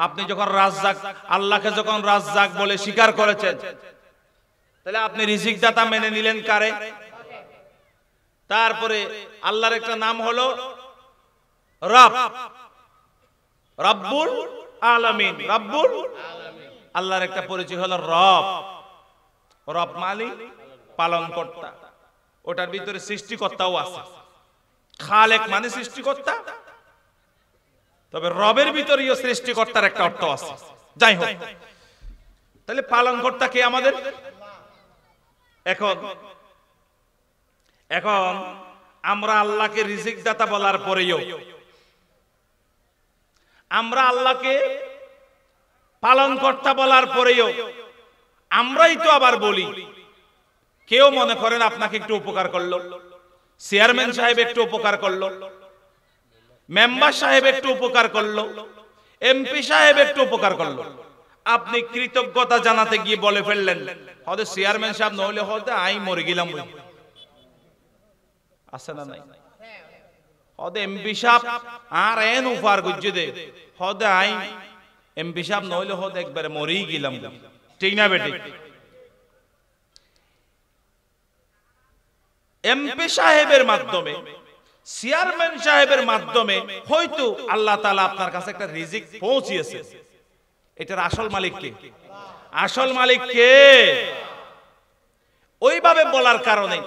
আপনি যখন রাজ্জাক, আল্লাহকে যখন রাজ্জাক বলে স্বীকার করেছেন, তাহলে আপনি রিজিক দাতা মেনে নিলেন কারে? তারপরে আল্লাহর একটা নাম হলো রব, রব্বুল আলামিন। রব্বুল, আল্লাহর একটা পরিচয় হলো রব। রব মানে পালনকর্তা, ওটার ভিতরে সৃষ্টিকর্তাও আছে। খালেক মানে সৃষ্টিকর্তা, তবে রবের ভিতরেও সৃষ্টিকর্তার একটা অর্থ আছে। যাই হোক, তাহলে পালনকর্তা কে আমাদের? এখন আমরা আল্লাহকে রিজিক দাতা বলার পরেও, আমরা আল্লাহকে পালনকর্তা বলার পরেও আমরাই তো আবার বলি, কেউ মনে করেন আপনাকে একটু উপকার করলো, চেয়ারম্যান সাহেব একটু উপকার করলো, মেম্বার সাহেব একটু উপকার করলো, এমপি সাহেব একটু উপকার করলো, আপনি কৃতজ্ঞতা জানাতে গিয়ে বলে ফেললেন, হয়তো চেয়ারম্যান সাহেব নইলে হয়তো আই মরে গেলাম। আছে না নাই? হয়তো এমপি সাহেব আর এন উপহার গুজে দে, হয়তো আই এমপি সাহেব নইলে হয়তো একবারে মরেই গেলাম। ঠিক না বেটি? এমপি সাহেবের মাধ্যমে, চেয়ারম্যান সাহেবের মাধ্যমে হয়তো আল্লাহ তাআলা আপনার কাছে একটা রিজিক পৌঁছিয়েছে। এটার আসল মালিক কে? আসল মালিক কে? ওইভাবে বলার কারণে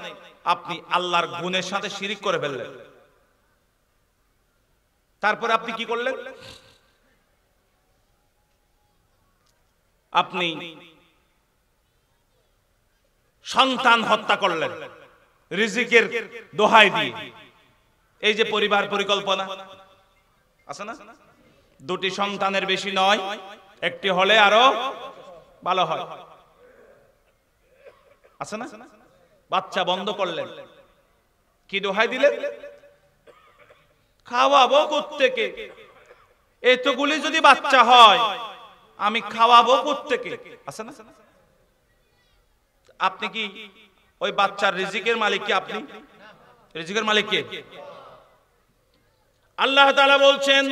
আপনি আল্লাহর গুণের সাথে শিরিক করে ফেললেন। তারপরে আপনি কি করলেন? আপনি সন্তান হত্যা করলেন রিজিকের দোহাই দিয়ে। এই যে পরিবার পরিকল্পনা আছে না, দুটি সন্তানের বেশি নয়, একটি হলে আরো ভালো হয়, আছে না? বাচ্চা বন্ধ করলেন, কি দোহাই দিলেন? খাওয়াবো কোত্থেকে? এতগুলি যদি বাচ্চা হয় আমি খাওয়াবো কোত্থেকে? আছে না? আপনি কি ওই বাচ্চার রিজিকের মালিক কি? আপনি রিজিকের মালিক কে? আল্লাহ তাআলা বলছেন,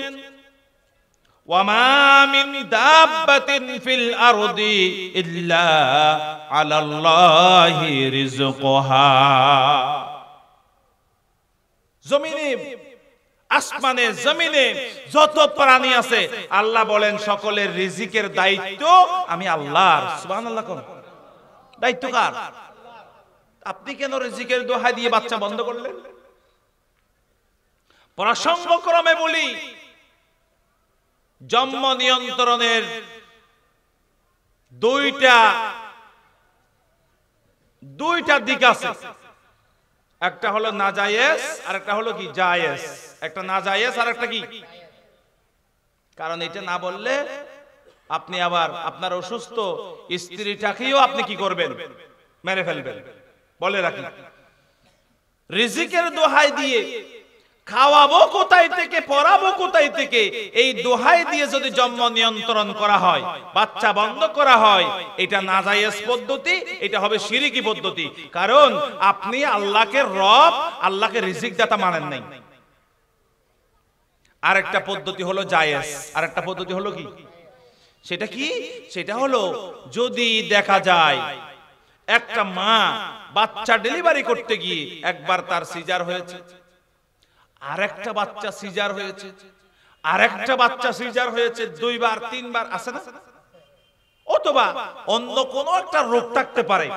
ওয়ামা মিন দাব্বাতিন ফিল আরদি ইল্লা আলাল্লাহি রিজকুহা। জমিনে, আসমানে, জমিনে যত প্রাণী আছে আল্লাহ বলেন সকলের রিজিকের দায়িত্ব আমি আল্লাহর। সুবহানাল্লাহ। কোন দায়িত্ব কার? আপনি কেন রিজিকের দোহাই দিয়ে বাচ্চা বন্ধ করলেন? প্রসঙ্গক্রমে বলি, জন্ম নিয়ন্ত্রণের দুইটা দিক আছে। একটা হলো নাজায়েজ আর একটা হলো কি জায়েজ। একটা নাজায়েজ আর একটা কি? কারণ এটা না বললে আপনি আবার আপনার অসুস্থ স্ত্রীটাকেও আপনি কি করবেন? মেরে ফেলবেন। বলে রাখি, রিজিকের দোহাই দিয়ে খাওয়াবো কোথায় থেকে, পড়াবো কোথায় থেকে, এই দোহাই দিয়ে যদি জন্ম নিয়ন্ত্রণ করা হয়, বাচ্চা বন্ধ করা হয়, এটা নাজায়েজ পদ্ধতি, এটা হবে শিরকি পদ্ধতি। কারণ আপনি আল্লাহকে রব, আল্লাহকে রিজিক দাতা মানেন নাই। আরেকটা পদ্ধতি হলো জায়েজ, আরেকটা পদ্ধতি হলো কি? সেটা কি? সেটা হলো যদি দেখা যায় একটা মা বাচ্চা ডেলিভারি করতে গিয়ে একবার তার সিজার হয়েছে, আরেকটা বাচ্চা সিজার হয়েছে, আরেকটা বাচ্চা সিজার হয়েছে, 2 বার 3 বার, আছে না? অথবা অন্য কোনো একটা রোগ থাকতে পারে,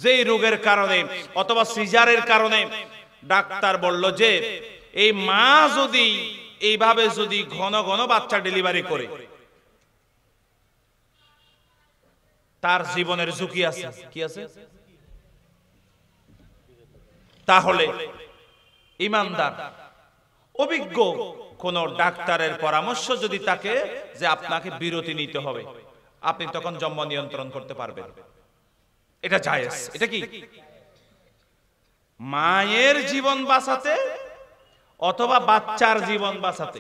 যেই রোগের কারণে অথবা সিজারের কারণে ডাক্তার বলল যে এই মা যদি এইভাবে যদি ঘন ঘন বাচ্চা ডেলিভারি করে তার জীবনের ঝুঁকি আছে। কি আছে? তাহলে ইমানদার অভিজ্ঞ কোন ডাক্তারের পরামর্শ যদি থাকে যে আপনাকে বিরতি নিতে হবে, আপনি তখন জন্ম নিয়ন্ত্রণ করতে পারবেন। এটা জায়েজ। এটা কি? মায়ের জীবন বাঁচাতে অথবা বাচ্চার জীবন বাঁচাতে,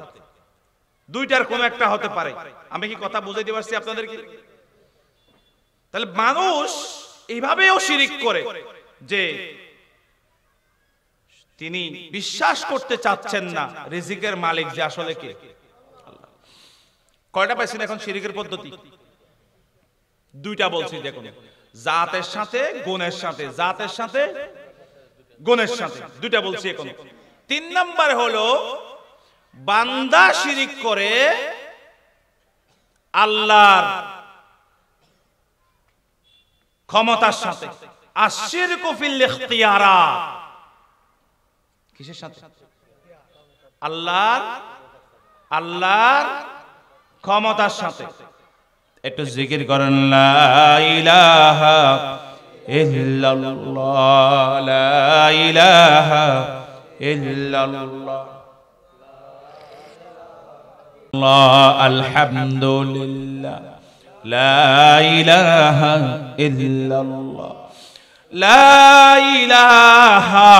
দুইটার কোন একটা হতে পারে। আমি কি কথা বুঝাইতে পারছি আপনাদেরকে? তাহলে মানুষ এইভাবেও শিরিক করে যে তিনি বিশ্বাস করতে চাচ্ছেন না রিজিকের মালিক যে আসলে কে? আল্লাহ। কয়টা পাইছেন এখন শিরিকের পদ্ধতি? দুইটা বলছি, দেখুন, জাতের সাথে গুণের সাথে, জাতের সাথে গুণের সাথে, দুইটা বলছি এখন। 3 নাম্বার হলো বান্দা শিরিক করে আল্লাহর ক্ষমতার সাথে। আশিরকু ফিল ইখতিয়ারাত, কিসের সাথে? আল্লাহর ক্ষমতার সাথে। একটু জিকির করেন, লা ইলাহা ইল্লাল্লাহ, লা ইলাহা ইল্লাল্লাহ, আলহামদুলিল্লাহ, লা ইলাহা ইল্লাল্লাহ, লা ইলাহা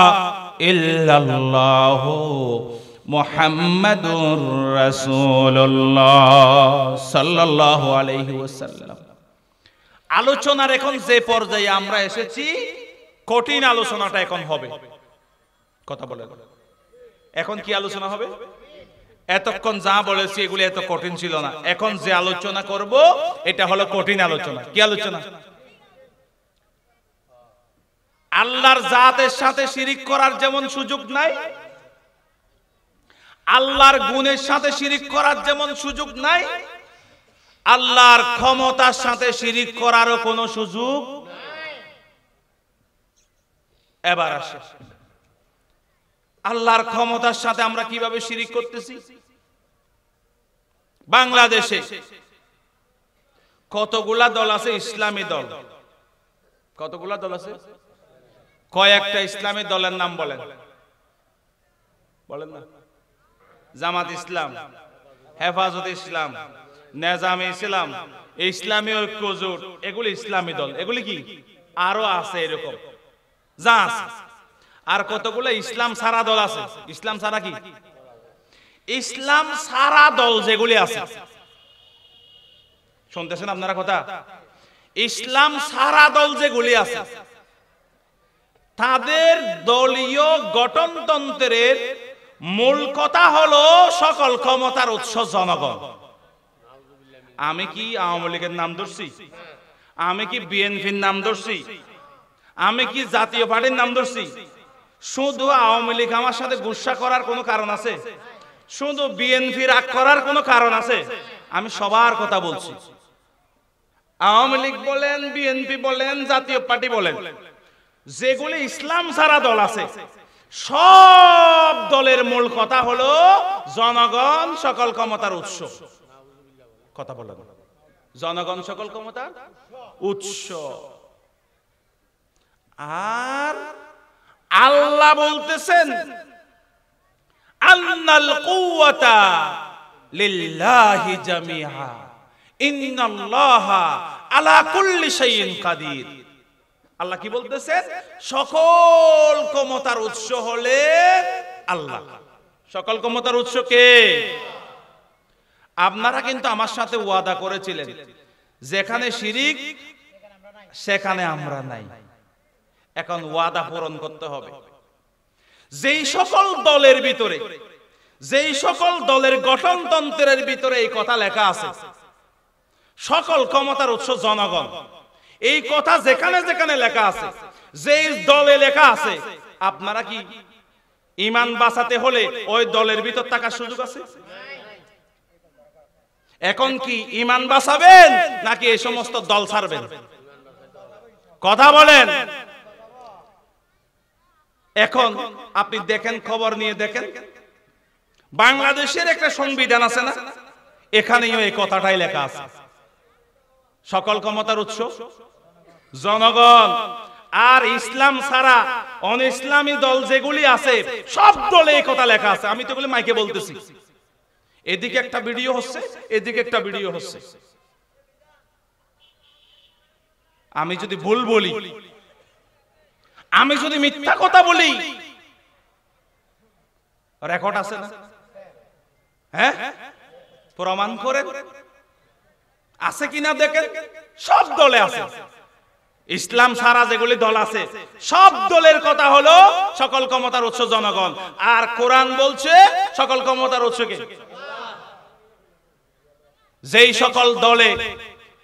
ইল্লাল্লাহু মুহাম্মাদুর রাসূলুল্লাহ সাল্লাল্লাহু আলাইহি ওয়াসাল্লাম। আলোচনার এখন যে পর্যায়ে আমরা এসেছি, কঠিন আলোচনাটা এখন হবে। কথা বলে এখন কি আলোচনা হবে? এতক্ষণ যা বলেছি এগুলো এত কঠিন ছিল না। এখন যে আলোচনা করব এটা হলো কঠিন আলোচনা। কি আলোচনা? আল্লাহর জাতের সাথে শিরিক করার যেমন সুযোগ নাই, আল্লাহর গুণের সাথে শিরিক করার যেমন সুযোগ নাই, আল্লাহর ক্ষমতার সাথে শিরিক করারও কোনো সুযোগ নাই। এবার আসে আল্লাহর ক্ষমতার সাথে আমরা কিভাবে শিরিক করতেছি। বাংলাদেশে কতগুলা দল আছে? ইসলামী দল। কতগুলা দল আছে? কয়েকটা ইসলামী দলের নাম বলেন। বলেন না? জামাত ইসলাম, হেফাজত ইসলাম, নেজামে ইসলাম, ইসলামী ঐক্য জোট, এগুলি ইসলামী দল। এগুলি কি? আরো আছে এরকম যা আছে। আর কতগুলো ইসলাম সারা দল আছে। ইসলাম সারা কি? ইসলাম সারা দল যেগুলি আছে, শুনতেছেন আপনারা কথা? ইসলাম সারা দল যেগুলি আছে, তাদের দলীয় গঠনতন্ত্রের মূল কথা হলো সকল ক্ষমতার উৎস জনগণ। আমি কি আওয়ামী লীগের নাম ধরছি? আমি কি বিএনপির নাম ধরছি? আমি কি জাতীয় পার্টির নাম ধরছি? শুধু আওয়ামী লীগ আমার সাথে গুসা করার কোনো কারণ আছে? শুধু বিএনপি রাগ করার কোনো কারণ আছে? আমি সবার কথা বলছি। আওয়ামী লীগ বলেন, বিএনপি বলেন, জাতীয় পার্টি বলেন, যেগুলি ইসলাম ছাড়া দল আছে, সব দলের মূল কথা হলো জনগণ সকল ক্ষমতার উৎস। কথা বলেন, জনগণ সকল ক্ষমতার উৎস। আর আল্লাহ বলতেছেন আন্নাল কুওয়াতা লিল্লাহি জামিআ ইন্নাল্লাহা আলা কুল্লি শাইইন কাদির। আল্লাহ কি বলতেছেন? সকল ক্ষমতার উৎস হলে আল্লাহ। সকল ক্ষমতার উৎস কে? আপনারা কিন্তু আমার সাথে ওয়াদা করেছিলেন যেখানে শিরিক সেখানে আমরা নাই। এখন ওয়াদা পূরণ করতে হবে। যেই সকল দলের ভিতরে, যেই সকল দলের গঠনতন্ত্রের ভিতরে এই কথা লেখা আছে সকল ক্ষমতার উৎস জনগণ, এই কথা যেখানে যেখানে লেখা আছে, যেই দলে লেখা আছে, আপনারা কি ঈমান বাঁচাতে হলে ওই দলের ভিতর থাকার সুযোগ আছে? এখন কি ঈমান বাঁচাবেন নাকি এই সমস্ত দল ছাড়বেন? কথা বলেন। এখন আপনি দেখেন, খবর নিয়ে দেখেন, বাংলাদেশের একটা সংবিধান আছে না, এখানেও এই কথাটাই লেখা আছে, সকল ক্ষমতার উৎস জনগণ। আর ইসলাম ছাড়া অন ইসলামী দল যেগুলি আছে সব দলে এই কথা লেখা আছে। আমি তো বলে মাইকে বলতেছি, এদিকে একটা ভিডিও হচ্ছে, এদিকে একটা ভিডিও হচ্ছে। আমি যদি ভুল বলি, আমি যদি মিথ্যা কথা বলি, রেকর্ড আছে না? হ্যাঁ, প্রমাণ করেন আছে কিনা দেখেন। সব দলে আছে, ইসলাম ছাড়া যেগুলি দল আছে সব দলের কথা হলো সকল ক্ষমতার উৎস জনগণ। আর কোরআন বলছে সকল ক্ষমতার উৎস কে? যেই সকল দলে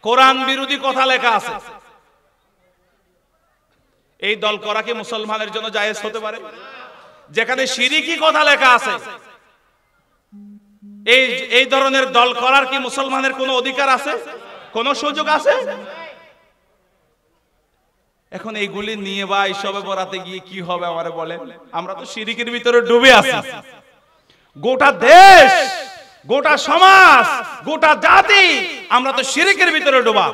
কোরআন বিরোধী কথা লেখা আছে, এই দল করা কি মুসলমানের জন্য জায়েজ হতে পারে? যেখানে শিরকি কথা লেখা আছে, এই ধরনের দল করার কি মুসলমানের কোনো অধিকার আছে, কোনো সুযোগ আছে? এখন এইগুলি নিয়ে বা এইসবে বরাতে গিয়ে কি হবে আমারে বলেন? আমরা তো শিরকের ভিতরে ডুবে আছি। গোটা দেশ, গোটা সমাজ, গোটা জাতি আমরা তো শিরকের ভিতরে ডোবা।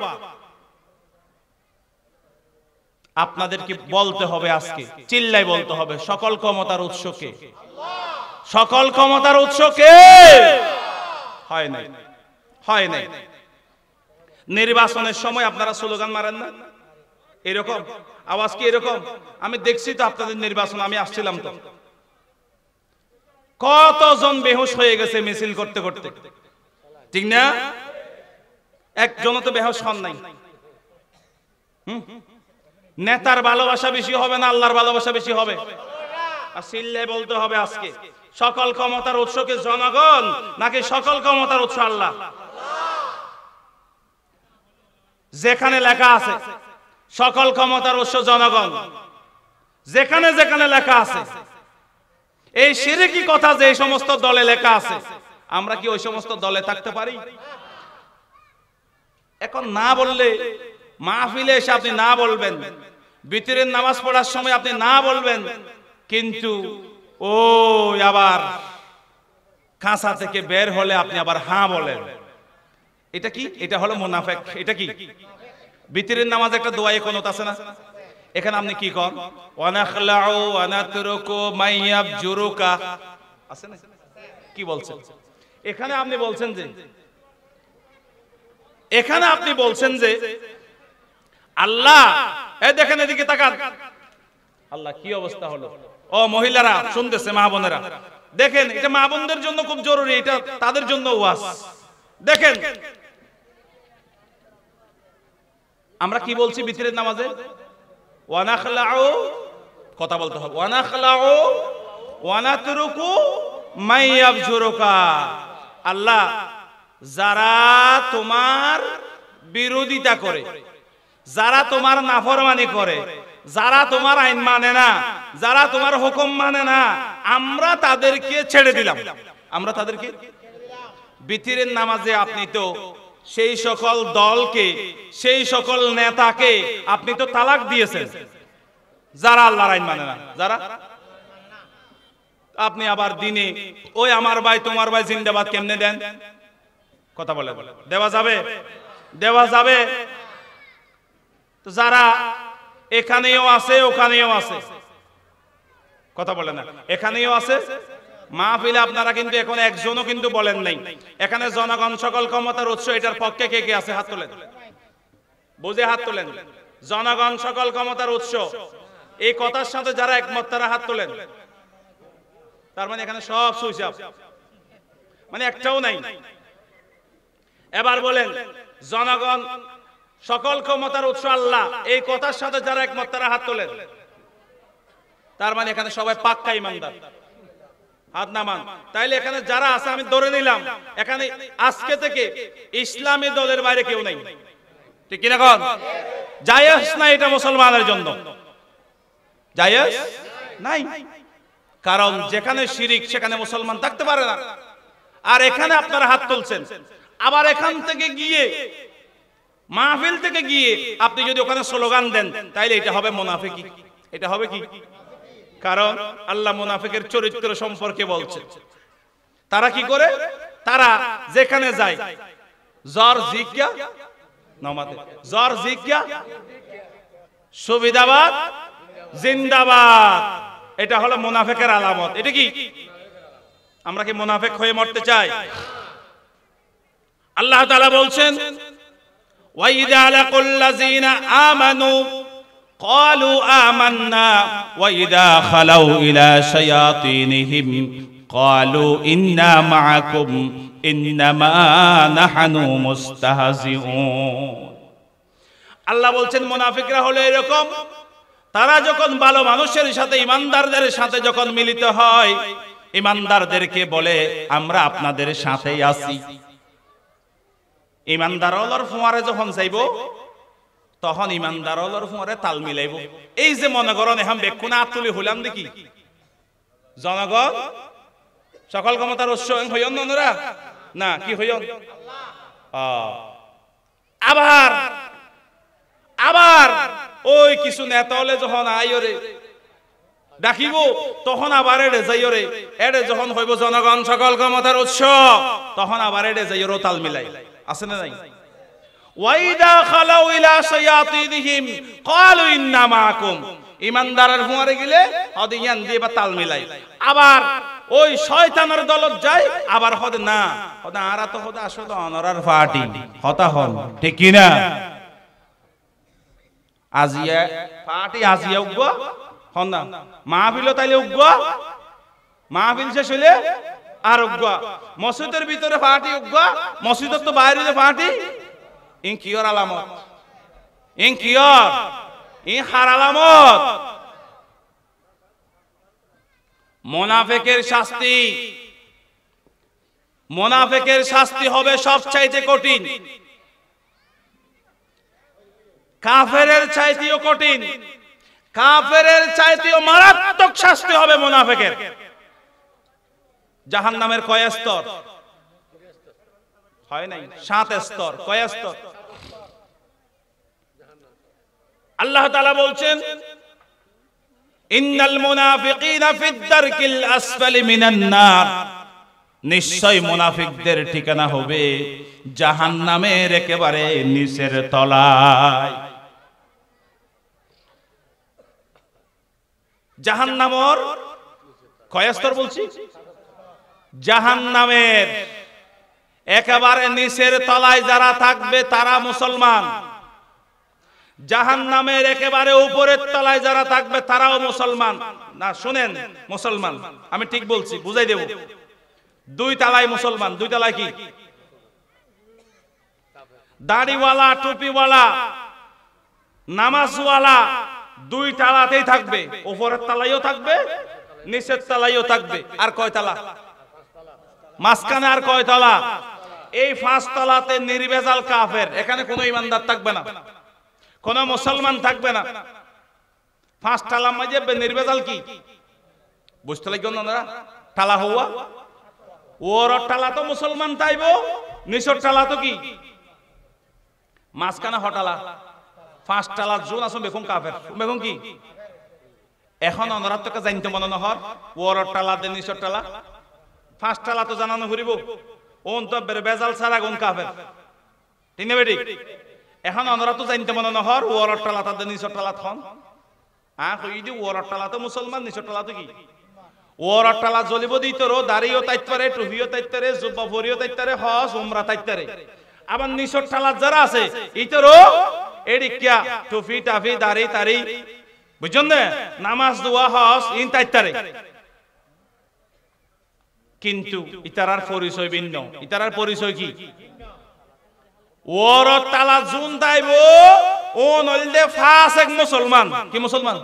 আপনাদেরকে বলতে হবে, আজকে চিল্লাই বলতে হবে, সকল ক্ষমতার উৎস কে? সকল ক্ষমতার উৎস কে? হয় নাই, হয় নাই। নির্বাচনের সময় আপনারা স্লোগান মারেন না? এরকম আওয়াজ কি এরকম? আমি দেখছি তো আপনাদের নির্বাচন, আমি আসছিলাম তো, কতজন বেহুশ হয়ে গেছে মিছিল করতে করতে, ঠিক না? একজন তো বেহুশ হন নাই। নেতার ভালোবাসা বেশি হবে না আল্লাহর ভালোবাসা বেশি হবে? আর চিল্লায় বলতে হবে আজকে, সকল ক্ষমতার উৎস কি জনগণ নাকি সকল ক্ষমতার উৎস আল্লাহ? যেখানে লেখা আছে সকল ক্ষমতার উৎস জনগণ, যেখানে যেখানে লেখা আছে এই শিরকি কথা যে সমস্ত দলে লেখা আছে, আমরা কি ওই সমস্ত দলে থাকতে পারি? এখন না বললে মাহফিলে এসে আপনি না বলবেন, বিতরের নামাজ পড়ার সময় আপনি না বলবেন, কিন্তু ও আবার কাঁচা থেকে বের হলে আপনি আবার হ্যাঁ বলেন। এটা কি? এটা হলো মুনাফিক। এটা কি? বিতরের নামাজ একটা দোয়া কোনত আছে না, এখানে আপনি কি করেন? ওয়ানাখলাউ ওয়ানাতরুকু মাইয়াবজুরুকা আছে না? কি বলছেন এখানে? আপনি বলছেন যে, এখানে আপনি বলছেন যে আল্লাহ, এই দেখেন এদিকে তাকান, আল্লাহ কি অবস্থা হলো। ও মহিলারা শুনতেছে, মা বোনেরা দেখেন, এটা মা বোনদের জন্য খুব জরুরি, এটা তাদের জন্য ওয়াজ। দেখেন আমরা কি বলছি বিতরের নামাজে? ওয়ানাখলাউ, কথা বলতে হবে, ওয়ানাখলাউ ওয়ানাতরুকু মাইয়াবজুরুকা। আল্লাহ, যারা তোমার বিরোধিতা করে, যারা তোমার নাফরমানি করে, যারা তোমার আইন মানে না, যারা তোমার হুকুম মানে না, আমরা তাদেরকে ছেড়ে দিলাম। আমরা তাদেরকে বিতরের নামাজে আপনি তো সেই সকল দলকে, সেই সকল নেতাকে আপনি তো তালাক দিয়েছেন যারা আল্লাহর আইন মানে না। যারা আপনি আবার দিনে ওই আমার ভাই তোমার ভাই জিন্দাবাদ কেমনে দেন? কথা বলে দেওয়া যাবে? দেওয়া যাবে? তো যারা এখানেও আছে ওখানেও আছে, কথা বলে না, এখানেও আছে। মাহফিলে আপনারা কিন্তু এখন একজনও কিন্তু বলেন নাই এখানে জনগণ সকল ক্ষমতার উৎস, এটার পক্ষে কে কে আছে? হাত তোলেন, বুঝে হাত তোলেন। জনগণ সকল ক্ষমতার উৎস এই কথার সাথে যারা একমত তারা হাত তোলেন। তার মানে এখানে সব সুইচ অফ, মানে একটাও নাই। এবার বলেন জনগণ সকল ক্ষমতার উৎস আল্লাহ, এই কথার সাথে যারা একমত তারা হাত তোলেন। তার মানে এখানে সবাই পাক্কা ইমানদার, হাত নামান। তাইলে এখানে যারা আছে আমি ধরে নিলাম এখানে আজকে থেকে ইসলামী দলের বাইরে কেউ নাই, ঠিক কিনা কোন? জায়েজ না এটা মুসলমানের জন্য? জায়েজ নাই, কারণ যেখানে শিরিক সেখানে মুসলমান থাকতে পারে না। আর এখানে আপনারা হাত তুলছেন, আবার এখান থেকে গিয়ে মাহফিল থেকে গিয়ে আপনি যদি ওখানে স্লোগান দেন তাইলে এটা হবে মুনাফিকি। এটা হবে কি? কারণ আল্লাহ মুনাফিকের চরিত্র সম্পর্কে বলছে। তারা কি করে? তারা যেখানে যায় জ্বর জিজ্ঞা নামাতে, জ্বর জিজ্ঞা সুবিধাবাদ জিন্দাবাদ, এটা হলো মুনাফিকের আলামত। এটা কি? আমরা কি মুনাফিক হয়ে মরতে চাই? আল্লাহ তাআলা বলছেন ওয়াইদা লাকুল্লাযিনা আমানু ক্বালু আমান্না ওয়াইদা খালাউ ইলা শায়াতিনহিম ক্বালু ইন্না মাআকুম ইন্নামা নাহনু মুস্তাহজিউন। আল্লাহ বলছেন মুনাফিকরা হলো এরকম, তারা যখন ভালো মানুষের সাথে ইমানদারদের সাথে যখন মিলিত হয় ইমানদারদেরকে বলে আমরা আপনাদের সাথেই আছি। ইমানদার হলোর ফুয়ারে যখন যাইব তখন ইমানদার হলোর ফুয়ারে তাল মিলাইব। এই যে মনে করেন এখন বেক্ষুনা আতুলি হইলাম দেখি জনগণ সকল ক্ষমতার উৎস হইন নরা না কি হইন। আবার আবার ওই কিছু নেতা হলে যখন আইরে ডাকিব তখন আবার এড়ে যাইরে, এড়ে যখন হইব জনগণ সকল ক্ষমতার উৎস তখন আবার এড়ে যাইরও তাল মিলাই। আছে না নাই? ওয়াইদা খালাউ ইলা শায়াতিনহিম ক্বালু ইন্না মাআকুম, ইমানদারের হুঁয়ারে গেলে অদিয়ান দিয়ে বা তাল মিলাই। আবার ওই শয়তানের দলত যায়, আবার হদ না হদ আরা তো হদ আসলে অনরার পার্টি হতা হন, ঠিক কি না? আজিয়া পার্টি আজিয়া উগবা হন না, মাহফিল তাইলে উগবা, মাহফিল শেষ হইলে আর উগবা, মসজিদের ভিতরে পার্টি উগবা, মসজিদের তো বাইরে পার্টি। ইন কিয়র আলামত? ইন কিয়র? ইন হার আলামত। মুনাফিকের শাস্তি, মুনাফিকের শাস্তি হবে সবচাইতে কঠিন, কাফেরের চাইতেও কঠিন, কাফেরের চাইতেও মারাত্মক শাস্তি হবে মুনাফিকের। জাহান্নামের কয় স্তর? হয় নাই 7 স্তর। কয় স্তর? আল্লাহ তাআলা বলছেন ইন্নাল মুনাফিকিনা ফিদ দারকিল আসফালি মিনান নার, নিশ্চয় মুনাফিকদের ঠিকানা হবে জাহান্নামের একেবারে নিচের তলায়। জাহান্নামের কয় স্তর বলছি? জাহান্নামের একেবারে নিচের তলায় যারা থাকবে তারা মুসলমান, জাহান্নামের একেবারে উপরের তলায় যারা থাকবে তারাও মুসলমান। না শুনেন মুসলমান, আমি ঠিক বলছি, বুঝাই দেব। 2 তলায় মুসলমান। 2 তলায় কি? দাড়িওয়ালা, টুপিওয়ালা, নামাজওয়ালা 2 তলাতেই থাকবে, উপরের তলায়ও থাকবে নিচের তলায়ও থাকবে। আর কয় তলা? মাঝখানে আর কয় তলা? এই 5 তলাতে নির্ভেজাল কাফের, এখানে কোনো ইমানদার থাকবে না, কোন মুসলমান থাকবে না। 5 তলার মাঝে নির্ভেজাল কি বুঝতে লাগবে না? তালা হওয়া ওর তালা তো মুসলমান তাইব, নিচের তালা তো কি মাঝখানে হটালা। 5 তলার জোন আছে বেকুম কাফের, বেকুম কি এখন অনরাত থেকে জানতে মনে নহর ওর তালাতে নিচের তালা। 5 তলা তো জানানো ঘুরিব ওন তো বেজাল ছাড়া গুন কাফের, ঠিক না বেটি? এখন অনরা তো জানতে মনে নহর ওর তালা তাদের নিচের তালা খন কই দি ওর তালা তো মুসলমান, নিচের তালা তো কি ওর তালা জ্বলিব দি তোর দাড়িও তাইতে পারে, টুপিও তাইতে পারে, জুব্বা ভরিও তাইতে পারে, হজ উমরা তাইতে পারে। আবার নিচের তালা যারা আছে ইতরও এডি কিয়া টুপি টাফি দাড়ি তাড়ি বুঝছেন না, নামাজ দোয়া হজ ইন তাইতে পারে। কিন্তু ইতারার পরিচয় ভিন্ন। ইতারার পরিচয় কি? ওর তালা জুন তাইব ও নইলে ফাসেক মুসলমান। কি মুসলমান?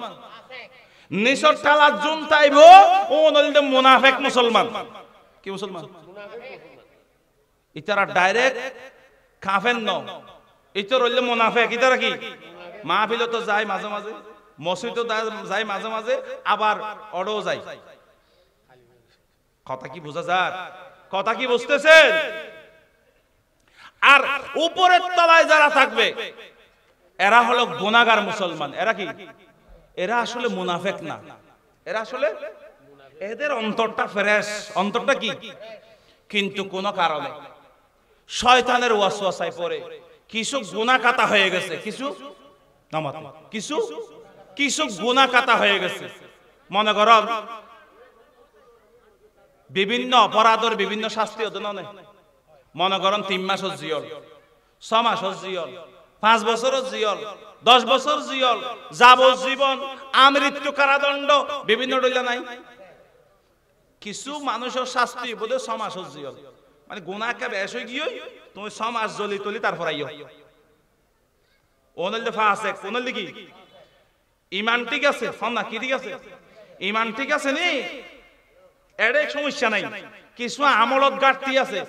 নিচর তালা জুন তাইব ও নইলে মুনাফেক মুসলমান। কি মুসলমান? ইতারা ডাইরেক্ট কাফের ন, ইতর হইলে মুনাফেক। ইতারা কি? মাহফিল তো যায় মাঝে মাঝে, মসজিদও যায় মাঝে মাঝে, আবার অডও যায়। কথা কি বোঝা যায়? কথা কি বুঝতেছেন? আর উপরের তলায় যারা থাকবে এরা হলো গুনাহগার মুসলমান। এরা কি? এরা আসলে মুনাফেক না, এরা আসলে এদের অন্তরটা ফ্রেশ। অন্তরটা কি? কিন্তু কোন কারণে শয়তানের ওয়াসওয়াসায় পড়ে কিছু গুনাহ কাটা হয়ে গেছে, কিছু গুনাহ কাটা হয়ে গেছে। মনে করো বিভিন্ন অপরাধের বিভিন্ন শাস্তি অধীনে মনে করেন 3 মাসের জিয়ল, 6 মাসের জিয়ল, 5 বছরের জিয়ল, 10 বছর জিয়ল, যাবজ্জীবন, আমৃত্যু কারাদণ্ড, বিভিন্ন ডইলা নাই। কিছু মানুষের শাস্তি বোধহয় 6 মাসের জিয়ল, মানে গুনাহ কা বেশ হয়ে গিয়ে তুমি 6 মাস জলি তলি তারপর আইও। ওনল দফা আছে, ওনল কি ঈমান ঠিক আছে? ফোন না কি ঠিক আছে? ঈমান ঠিক আছে নি, এড়ে সমস্যা নাই। কিছু আমলত ঘাটতি আছে,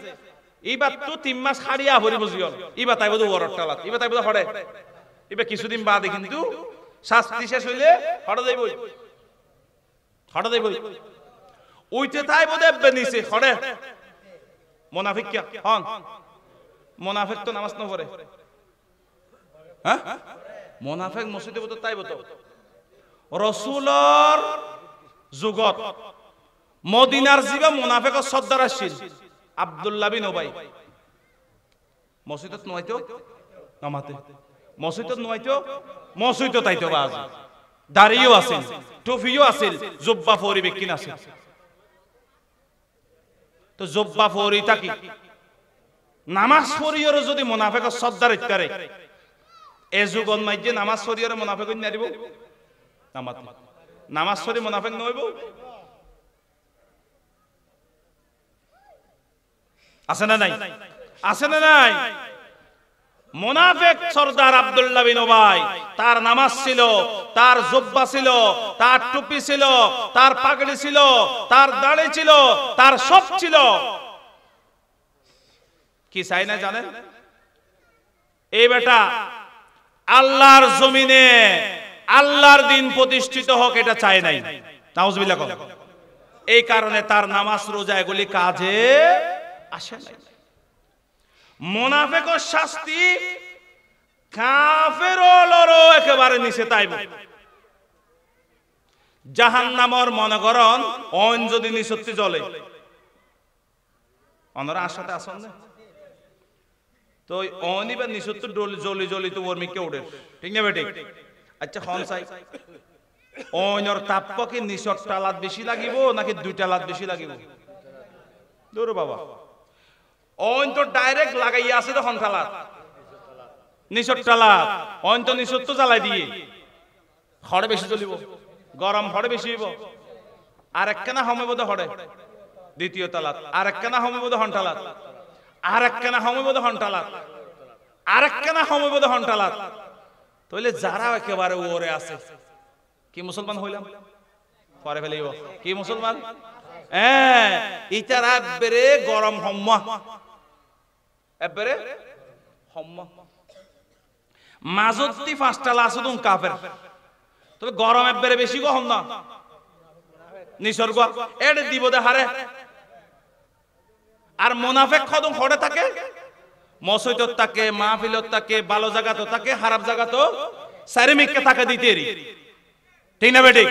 এইবার তো 3 মাস হারিয়া হরি বুঝিও, এইবার তাই বোধ ওরটালাত, এইবার তাই বোধ হড়ে, এবার কিছুদিন বাদে কিন্তু শাস্তি শেষ হইলে হড়ে যাইবই, হড়ে যাইবই। ওইতে তাই বোধ এব্বে নিছে হড়ে। মুনাফিক কি হন? মুনাফিক তো নামাজ না পড়ে। হ্যাঁ, মুনাফিক মসজিদে বোধ তাই বোধ রাসূলের যুগত মদিনার জিবা মুনাফিকের সর্দার আসছিল আব্দুল্লাহ বিন উবাই। মসজিদত নয়তো নামাতে, মসজিদত নয়তো মসজিদত তাইতো বাজ, দাড়িও আছিল, টুপিও আছিল, জুব্বা ফরি বেকিন আছে। তো জুব্বা ফরি থাকি নামাজ পড়িওর যদি মুনাফিকের সর্দার ইত্যারে এ যুগন মাইজে নামাজ পড়িওর মুনাফিক নারিব নামাতে, নামাজ পড়ি মুনাফিক নইব। আছে না নাই? আছে না নাই? মুনাফিক সর্দার আব্দুল্লাহ বিন উবাই, তার নামাজ ছিল, তার জুব্বা ছিল, তার টুপি ছিল, তার পাগড়ি ছিল, তার দাড়ি ছিল, তার সব ছিল। কি চাই না জানেন? এই বেটা আল্লাহর জমিনে আল্লাহর দিন প্রতিষ্ঠিত হোক এটা চায় নাই। নাউজুবিল্লাহ। এই কারণে তার নামাজ রোজা এগুলি কাজে আসে নাই। মুনাফিকের শাস্তি কাফেরও একেবারে নিচে তাইব। জাহান্নামের মনে করেন অন যদি নিচতে জ্বলে, অনরা আশাতে আসন না তো অনিবা নিচতে জ্বলি জ্বলি তো ওর মিকে উঠে, ঠিক না বেটি? আচ্ছা হন চাই অনর তাপ কি নিচর টালাত বেশি লাগিব নাকি 2 টালাত বেশি লাগিব? দূর বাবা, অন তো ডাইরেক্ট লাগাইয়া আছে তখন টালাত, নিচর টালাত অন তো নিচর তো জ্বালাই দিয়ে হড়ে বেশি জ্বলিব, গরম হড়ে বেশি হইব। আর একখানা সময় বোধ হড়ে দ্বিতীয় তালাত, আর একখানা সময় বোধ হন্টালাত, আর একখানা সময় বোধ হন্টালাত, আর একখানা সময় বোধ হন্টালাত। তাহলে যারা একেবারে ওরে আছে কি মুসলমান হইলাম? পরে ফেলিব কি মুসলমান? হ্যাঁ, ইতারা একবারে গরম হম্মা, একবারে হম্মা। মাজতি 5টা লাশ তুম কাফের, তবে গরম একবারে বেশি গো হম না নিসর্গ এড়ে দিব দে হারে। আর মুনাফিক খদম হড়ে থাকে, মসজিদত থাকে, মাহফিলত থাকে, ভালো জায়গাতো থাকে, খারাপ জায়গাতো সারিমিককে থাকে দিতেরি, ঠিক না বেটি?